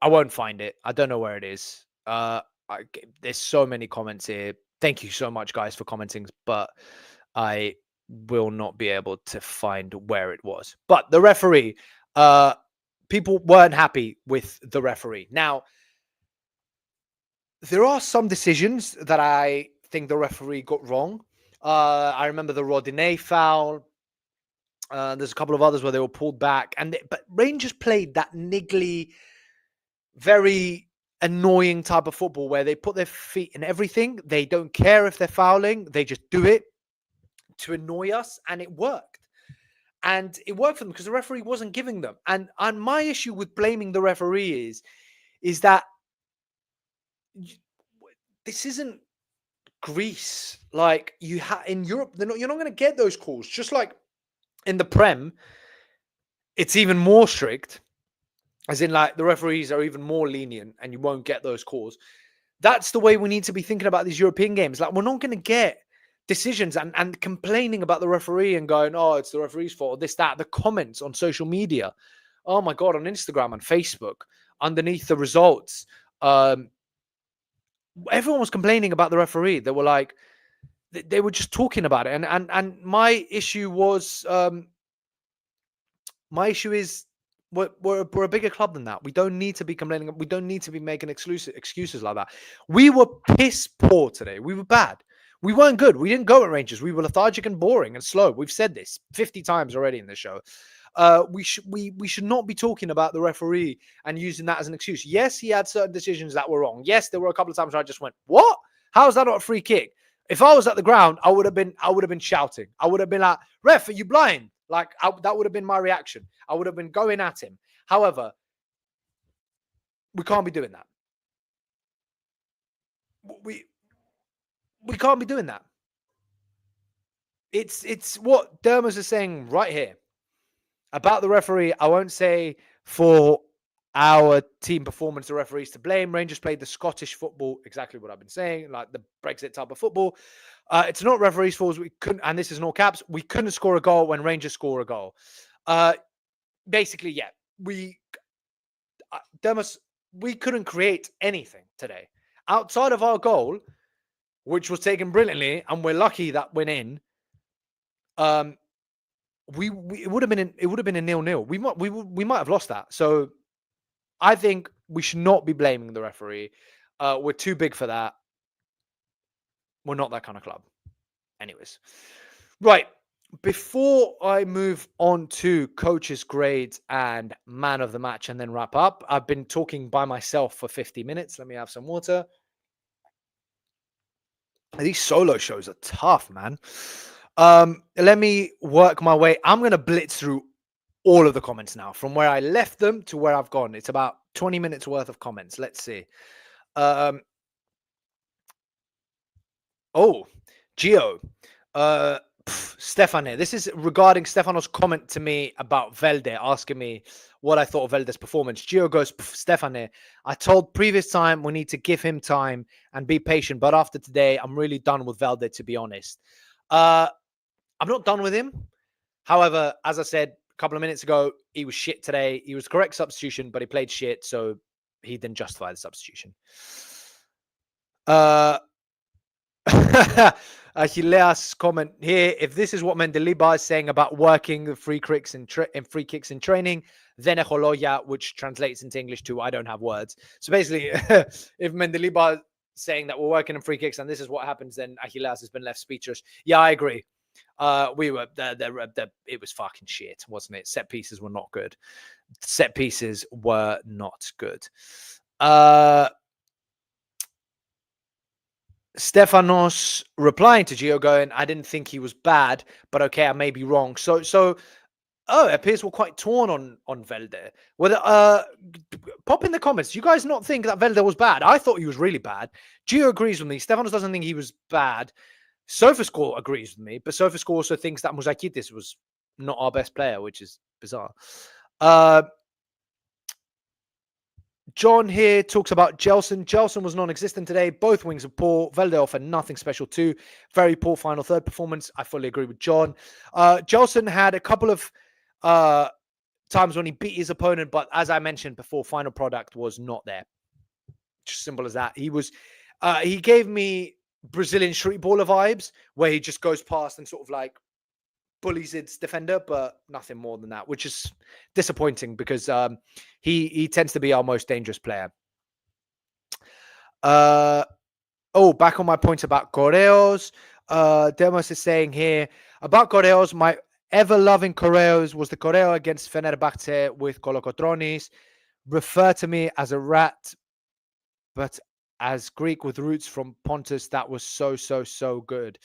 won't find it. I don't know where it is. There's so many comments here. Thank you so much, guys, for commenting, but I will not be able to find where it was. But the referee, people weren't happy with the referee. Now, there are some decisions that I think the referee got wrong. I remember the Rodinei foul. There's a couple of others where they were pulled back, but Rangers played that niggly, very annoying type of football where they put their feet in everything. They don't care if they're fouling. They just do it to annoy us, and it worked. And it worked for them because the referee wasn't giving them. And my issue with blaming the referee is that this isn't Greece. Like in Europe, you're not going to get those calls. Just like in the Prem, it's even more strict. As in, like, the referees are even more lenient and you won't get those calls. That's the way we need to be thinking about these European games. Like, we're not going to get decisions and complaining about the referee and going, oh, it's the referee's fault, or this, that. The comments on social media, oh my God, on Instagram and Facebook, underneath the results, everyone was complaining about the referee. They were like, they were just talking about it. And my issue was, is, we're a bigger club than that. We don't need to be complaining. We don't need to be making excuses like that. We were piss poor today. We were bad. We weren't good. We didn't go at Rangers. We were lethargic and boring and slow. We've said this 50 times already in this show. We should not be talking about the referee and using that as an excuse. Yes, he had certain decisions that were wrong. Yes, there were a couple of times where I just went, what? How is that not a free kick? If I was at the ground, I would have been shouting. I would have been like, ref, are you blind? Like, that would have been my reaction. I would have been going at him. However, we can't be doing that. We can't be doing that. It's what Dermos is saying right here about the referee. I won't say for our team performance, the referees to blame. Rangers played the Scottish football, exactly what I've been saying, like the Brexit type of football. It's not referees' fault. We couldn't, and this is in all caps, we couldn't score a goal when Rangers score a goal. Basically, yeah, we couldn't create anything today outside of our goal, which was taken brilliantly, and we're lucky that went in. It would have been a 0-0. We might have lost that. So I think we should not be blaming the referee. We're too big for that. We're not that kind of club. Anyways, right. Before I move on to coach's grades and man of the match and then wrap up, I've been talking by myself for 50 minutes. Let me have some water. These solo shows are tough, man. Let me work my way. I'm going to blitz through all of the comments now from where I left them to where I've gone. It's about 20 minutes worth of comments. Let's see. Gio. Stefane. This is regarding Stefano's comment to me about Velde, asking me what I thought of Velde's performance. Gio goes, Stefane, I told previous time we need to give him time and be patient, but after today, I'm really done with Velde, to be honest. I'm not done with him. However, as I said a couple of minutes ago, he was shit today. He was correct substitution, but he played shit, so he didn't justify the substitution. Achilleas comment here: if this is what Mendilibar is saying about working the free kicks in training, then echologia, which translates into English to I don't have words. So basically, if Mendilibar is saying that we're working on free kicks and this is what happens, then Achilleas has been left speechless. Yeah, I agree. We were it was fucking shit, wasn't it? Set pieces were not good. Set pieces were not good. Stefanos replying to Gio going, I didn't think he was bad, but okay, I may be wrong. So it appears we're quite torn on Velde. Whether pop in the comments. Do you guys not think that Velde was bad? I thought he was really bad. Gio agrees with me. Stefanos doesn't think he was bad. SofaScore agrees with me, but SofaScore also thinks that Mouzakitis was not our best player, which is bizarre. John here talks about Gelson. Gelson was non-existent today. Both wings are poor. Velde offered nothing special too. Very poor final third performance. I fully agree with John. Gelson had a couple of times when he beat his opponent, but as I mentioned before, final product was not there. Just simple as that. He gave me Brazilian street baller vibes, where he just goes past and sort of like bullies its defender, but nothing more than that, which is disappointing because he tends to be our most dangerous player. Back on my point about Correos. Demos is saying here about Correos, my ever-loving Correos was the Correo against Fenerbahce with Kolokotronis. Refer to me as a rat, but as Greek with roots from Pontus, that was so good.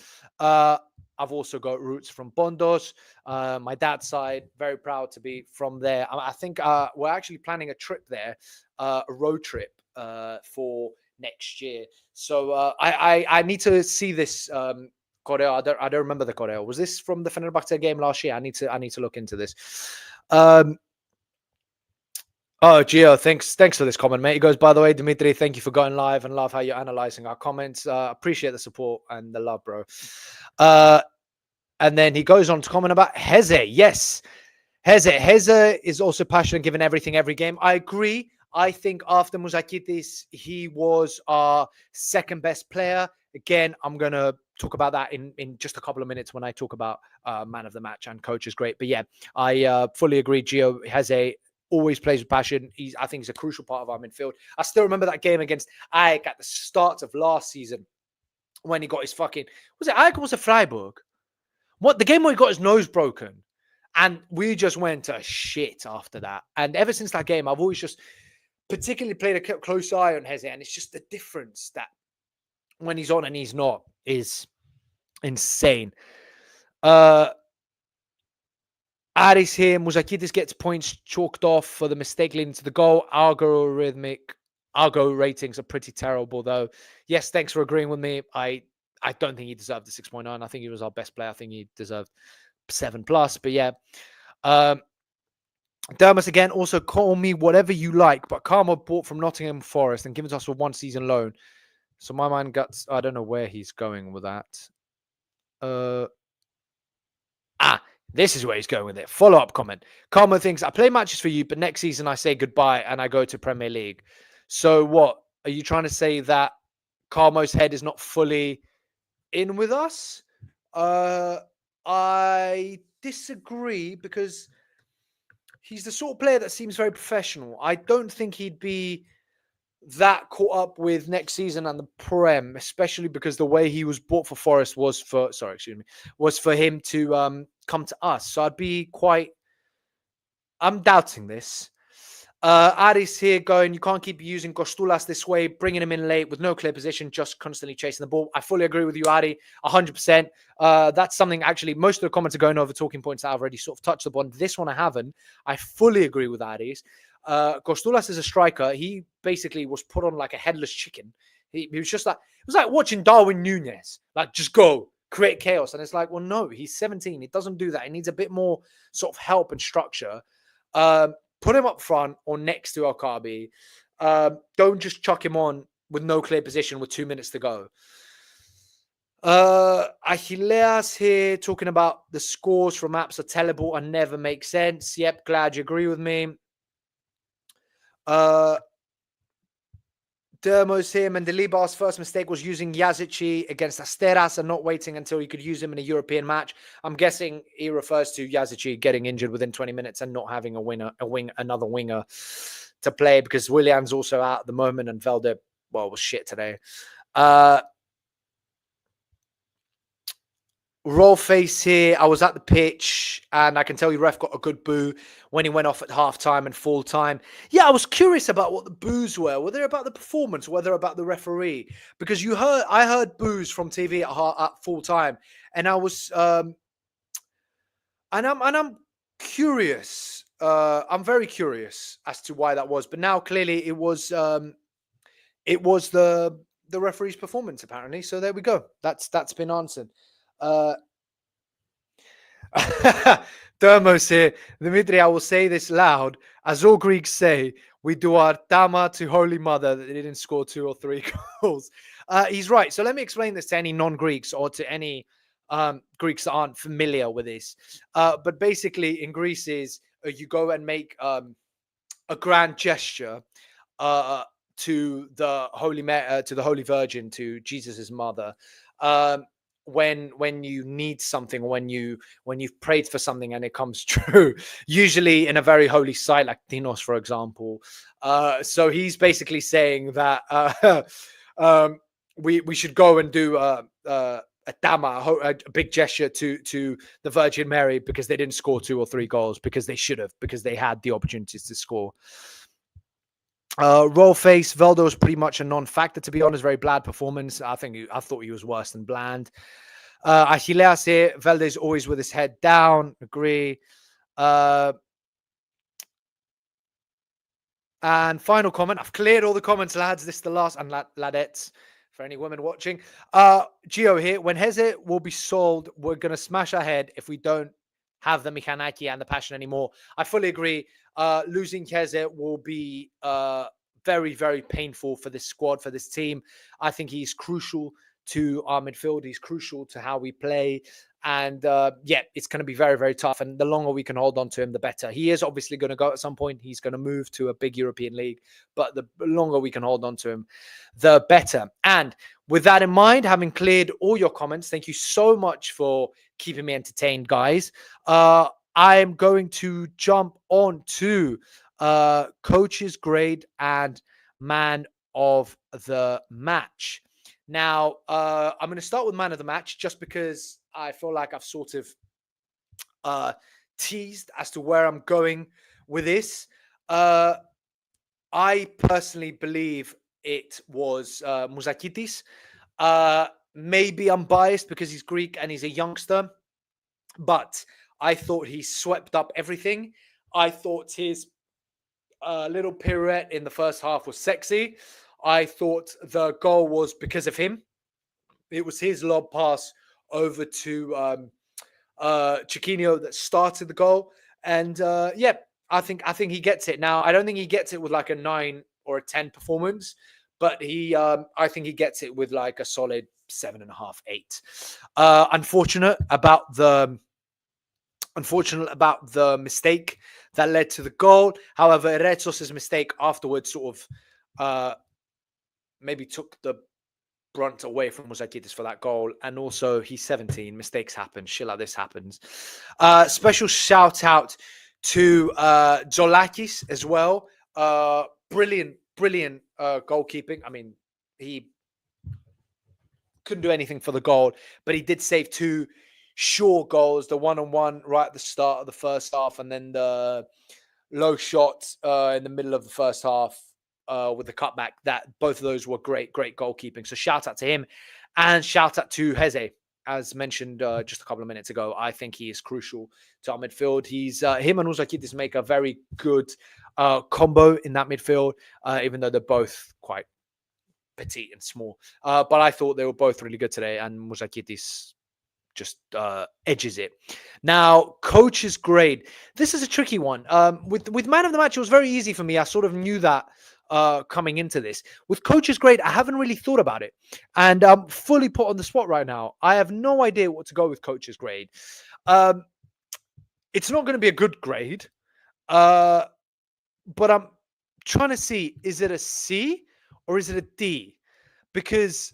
I've also got roots from Bondos. My dad's side, very proud to be from there. I think we're actually planning a trip there, a road trip for next year. So I need to see this Correo. I don't remember the Correo. Was this from the Fenerbahce game last year? I need to look into this. Gio, thanks for this comment, mate. He goes, by the way, Dimitri, thank you for going live and love how you're analyzing our comments. Appreciate the support and the love, bro. And then he goes on to comment about Heze. Yes, Heze is also passionate, giving everything every game. I agree. I think after Mouzakitis, he was our second best player. Again, I'm going to talk about that in just a couple of minutes when I talk about man of the match and coach is great. But yeah, I fully agree. Gio Heze always plays with passion. I think he's a crucial part of our midfield. I still remember that game against Ajax at the start of last season when he got his fucking... Was it Ajax or was it Freiburg? The game where he got his nose broken. And we just went to shit after that. And ever since that game, I've always just particularly played a close eye on Heze. And it's just the difference that when he's on and he's not is insane. Aris here. Mouzakitis gets points chalked off for the mistake leading to the goal. Algo ratings are pretty terrible, though. Yes, thanks for agreeing with me. I don't think he deserved the 6.9. I think he was our best player. I think he deserved 7+. But yeah. Dermot again, also call me whatever you like, but Karma bought from Nottingham Forest and given to us for 1 season loan. So my mind guts, I don't know where he's going with that. This is where he's going with it. Follow-up comment. Karma thinks, I play matches for you, but next season I say goodbye and I go to Premier League. So what? Are you trying to say that Karma's head is not fully in with us? I disagree because he's the sort of player that seems very professional. I don't think he'd be that caught up with next season and the Prem, especially because the way he was bought for Forest was for him to come to us. So I'm doubting this. Ari's here going, you can't keep using Kostulas this way, bringing him in late with no clear position, just constantly chasing the ball. I fully agree with you, Ari, 100%. That's something, actually, most of the comments are going over talking points that I've already sort of touched upon. This one I haven't. I fully agree with Ari's. Kostulas is a striker. He basically was put on like a headless chicken. He was just like, it was like watching Darwin Núñez, like just go, create chaos. And it's like, well, no, he's 17. He doesn't do that. He needs a bit more sort of help and structure. Put him up front or next to Okabe. Don't just chuck him on with no clear position with 2 minutes to go. Achilleas here talking about the scores from apps are tellable and never make sense. Yep, glad you agree with me. Dermos here. Mendilibar's first mistake was using Yazici against Asteras and not waiting until he could use him in a European match. I'm guessing he refers to Yazici getting injured within 20 minutes and not having another winger to play because Willian's also out at the moment and Velde, was shit today. Roll face here. I was at the pitch and I can tell you ref got a good boo when he went off at halftime and full time. Yeah, I was curious about what the boos were they about the performance or whether about the referee? Because I heard boos from TV at full time and I was and I'm curious. I'm very curious as to why that was, but now clearly it was the referee's performance apparently. So there we go. That's been answered. Dermos here. Dimitri, I will say this loud. As all Greeks say, we do our Dama to Holy Mother that they didn't score 2 or 3 goals. He's right. So let me explain this to any non-Greeks or to any Greeks that aren't familiar with this. But basically in Greece is you go and make a grand gesture to the Holy Virgin, to Jesus's mother. When you need something, when you've prayed for something and it comes true, usually in a very holy site like Tinos, for example. So he's basically saying that we should go and do a dama, a big gesture to the Virgin Mary because they didn't score 2 or 3 goals because they should have, because they had the opportunities to score. Roll face, Veldo was pretty much a non-factor, to be honest. Very bad performance. I thought he was worse than bland. Achilleas here, Velde's always with his head down. Agree. And final comment. I've cleared all the comments, lads. This is the last, and ladettes, for any women watching. Gio here. When Heze will be sold, we're going to smash our head if we don't have the Michanaki and the passion anymore. I fully agree. Losing Heze will be very, very painful for this squad, for this team. I think he's crucial to our midfield. He's crucial to how we play. And it's going to be very, very tough. And the longer we can hold on to him, the better. He is obviously going to go at some point. He's going to move to a big European league. But the longer we can hold on to him, the better. And with that in mind, having cleared all your comments, thank you so much for keeping me entertained, guys. I'm going to jump on to coach's grade and man of the match. Now, I'm going to start with man of the match just because I feel like I've sort of teased as to where I'm going with this. I personally believe it was Mouzakitis. Maybe I'm biased because he's Greek and he's a youngster, but I thought he swept up everything. I thought his little pirouette in the first half was sexy. I thought the goal was because of him. It was his lob pass over to Chiquinho that started the goal. And I think he gets it. Now, I don't think he gets it with like a 9 or a 10 performance, but I think he gets it with like a solid 7.5, 8. Unfortunate about the mistake that led to the goal. However, Retsos' mistake afterwards sort of maybe took the brunt away from Mouzakitis for that goal. And also, he's 17. Mistakes happen. Shit like this happens. Special shout out to Zolakis as well. Brilliant goalkeeping. I mean, he couldn't do anything for the goal, but he did save 2 sure goals, the 1-on-1 right at the start of the first half, and then the low shot in the middle of the first half with the cutback. That both of those were great goalkeeping. So shout out to him, and shout out to Heze. As mentioned just a couple of minutes ago, I think he is crucial to our midfield. He's him and Mouzakitis make a very good combo in that midfield, even though they're both quite petite and small. But I thought they were both really good today, and Mouzakitis just edges it. Now, coach's grade. This is a tricky one. With man of the match, it was very easy for me. I sort of knew that coming into this. With coach's grade, I haven't really thought about it, and I'm fully put on the spot right now. I have no idea what to go with coach's grade. It's not going to be a good grade, but I'm trying to see, is it a C or is it a D? Because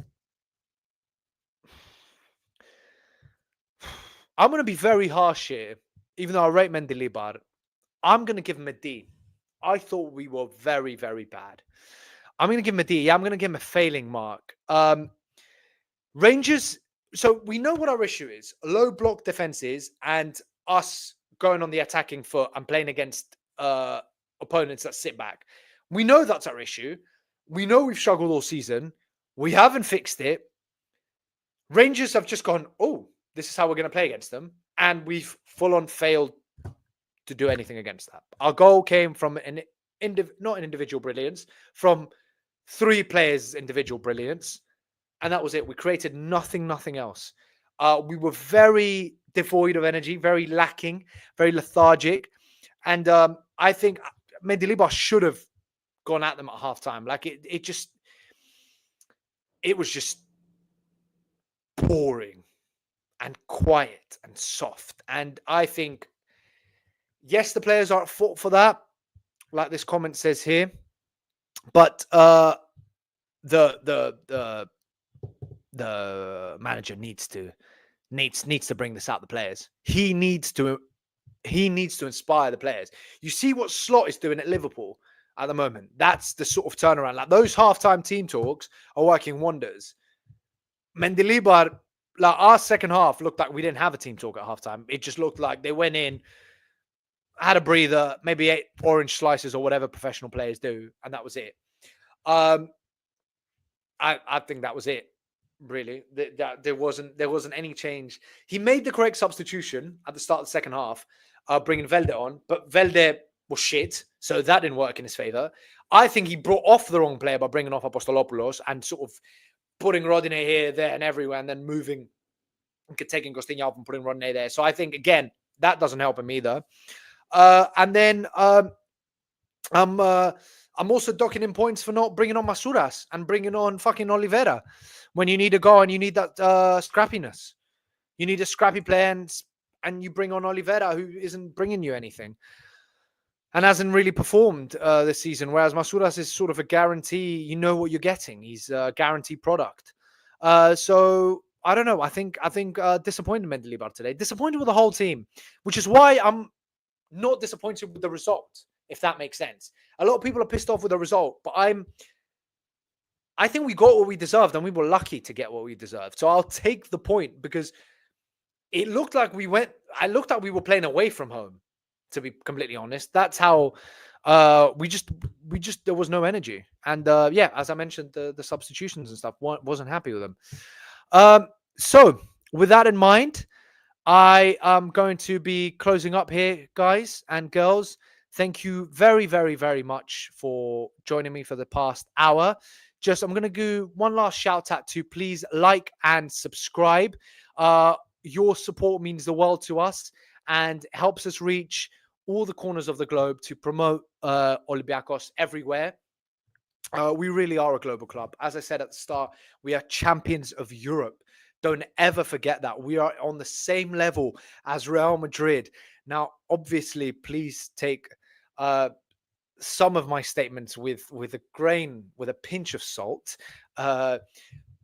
I'm going to be very harsh here, even though I rate Mendilibar. I'm going to give him a D. I thought we were very, very bad. I'm going to give him a D. Yeah, I'm going to give him a failing mark. Rangers, so we know what our issue is. Low block defenses and us going on the attacking foot and playing against opponents that sit back. We know that's our issue. We know we've struggled all season. We haven't fixed it. Rangers have just gone, oh, this is how we're going to play against them. And we've full on failed to do anything against that. Our goal came from not an individual brilliance, from 3 players' individual brilliance. And that was it. We created nothing else. We were very devoid of energy, very lacking, very lethargic. And I think Mendilibar should have gone at them at halftime. Like it was just boring and quiet and soft. And I think, yes, the players are at fault for that, like this comment says here. But the manager needs to bring this out the players. He needs to inspire the players. You see what Slot is doing at Liverpool at the moment. That's the sort of turnaround. Like those halftime team talks are working wonders. Mendilibar, like our second half looked like we didn't have a team talk at halftime. It just looked like they went in, had a breather, maybe 8 orange slices or whatever professional players do, and that was it. I think that was it. Really, there wasn't any change. He made the correct substitution at the start of the second half, bringing Velde on, but Velde was shit, so that didn't work in his favor. I think he brought off the wrong player by bringing off Apostolopoulos and sort of putting Rodine here, there, and everywhere, and then moving, taking Costinha up and putting Rodine there. So I think again that doesn't help him either. And then I'm also docking in points for not bringing on Masouras and bringing on fucking Oliveira when you need a goal and you need that scrappiness. You need a scrappy player and you bring on Oliveira, who isn't bringing you anything and hasn't really performed this season. Whereas Masouras is sort of a guarantee. You know what you're getting. He's a guaranteed product. So I don't know. I think disappointed Mendilibar today. Disappointed with the whole team, which is why I'm not disappointed with the result, if that makes sense. A lot of people are pissed off with the result, but I think we got what we deserved and we were lucky to get what we deserved. So I'll take the point because it looked like we were playing away from home, to be completely honest. That's how we just there was no energy. And yeah, as I mentioned, the substitutions and stuff, wasn't happy with them. So with that in mind, I am going to be closing up here, guys and girls. Thank you very, very, very much for joining me for the past hour. I'm going to do one last shout out to please like and subscribe. Your support means the world to us and helps us reach all the corners of the globe to promote Olympiacos everywhere. We really are a global club. As I said at the start, we are champions of Europe. Don't ever forget that. We are on the same level as Real Madrid. Now, obviously, please take some of my statements with a pinch of salt.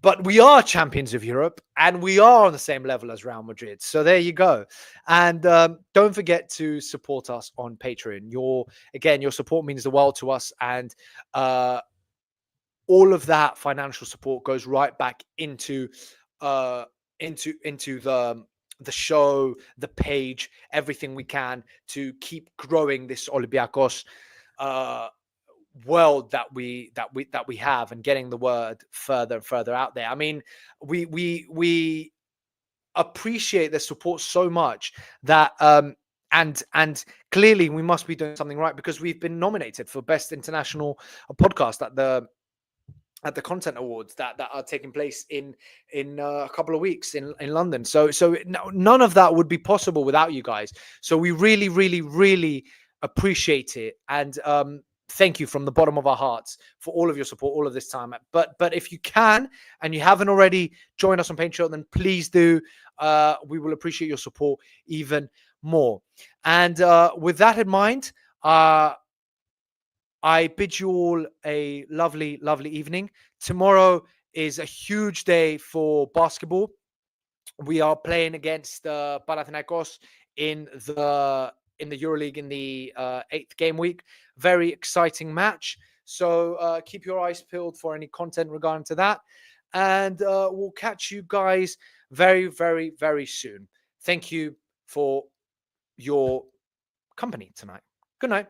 But we are champions of Europe, and we are on the same level as Real Madrid. So there you go. And don't forget to support us on Patreon. Your support means the world to us, and all of that financial support goes right back into the show, the page, everything we can to keep growing this Olympiacos world that we have, and getting the word further and further out there. I mean, we appreciate the support so much that and clearly we must be doing something right, because we've been nominated for Best International Podcast at the Content Awards that are taking place in a couple of weeks in London. So none of that would be possible without you guys. So we really, really, really appreciate it, and thank you from the bottom of our hearts for all of your support all of this time. But if you can, and you haven't already joined us on Patreon, then please do. We will appreciate your support even more. And with that in mind, I bid you all a lovely, lovely evening. Tomorrow is a huge day for basketball. We are playing against Panathinaikos in the EuroLeague in the 8th game week. Very exciting match. So keep your eyes peeled for any content regarding to that. And we'll catch you guys very, very, very soon. Thank you for your company tonight. Good night.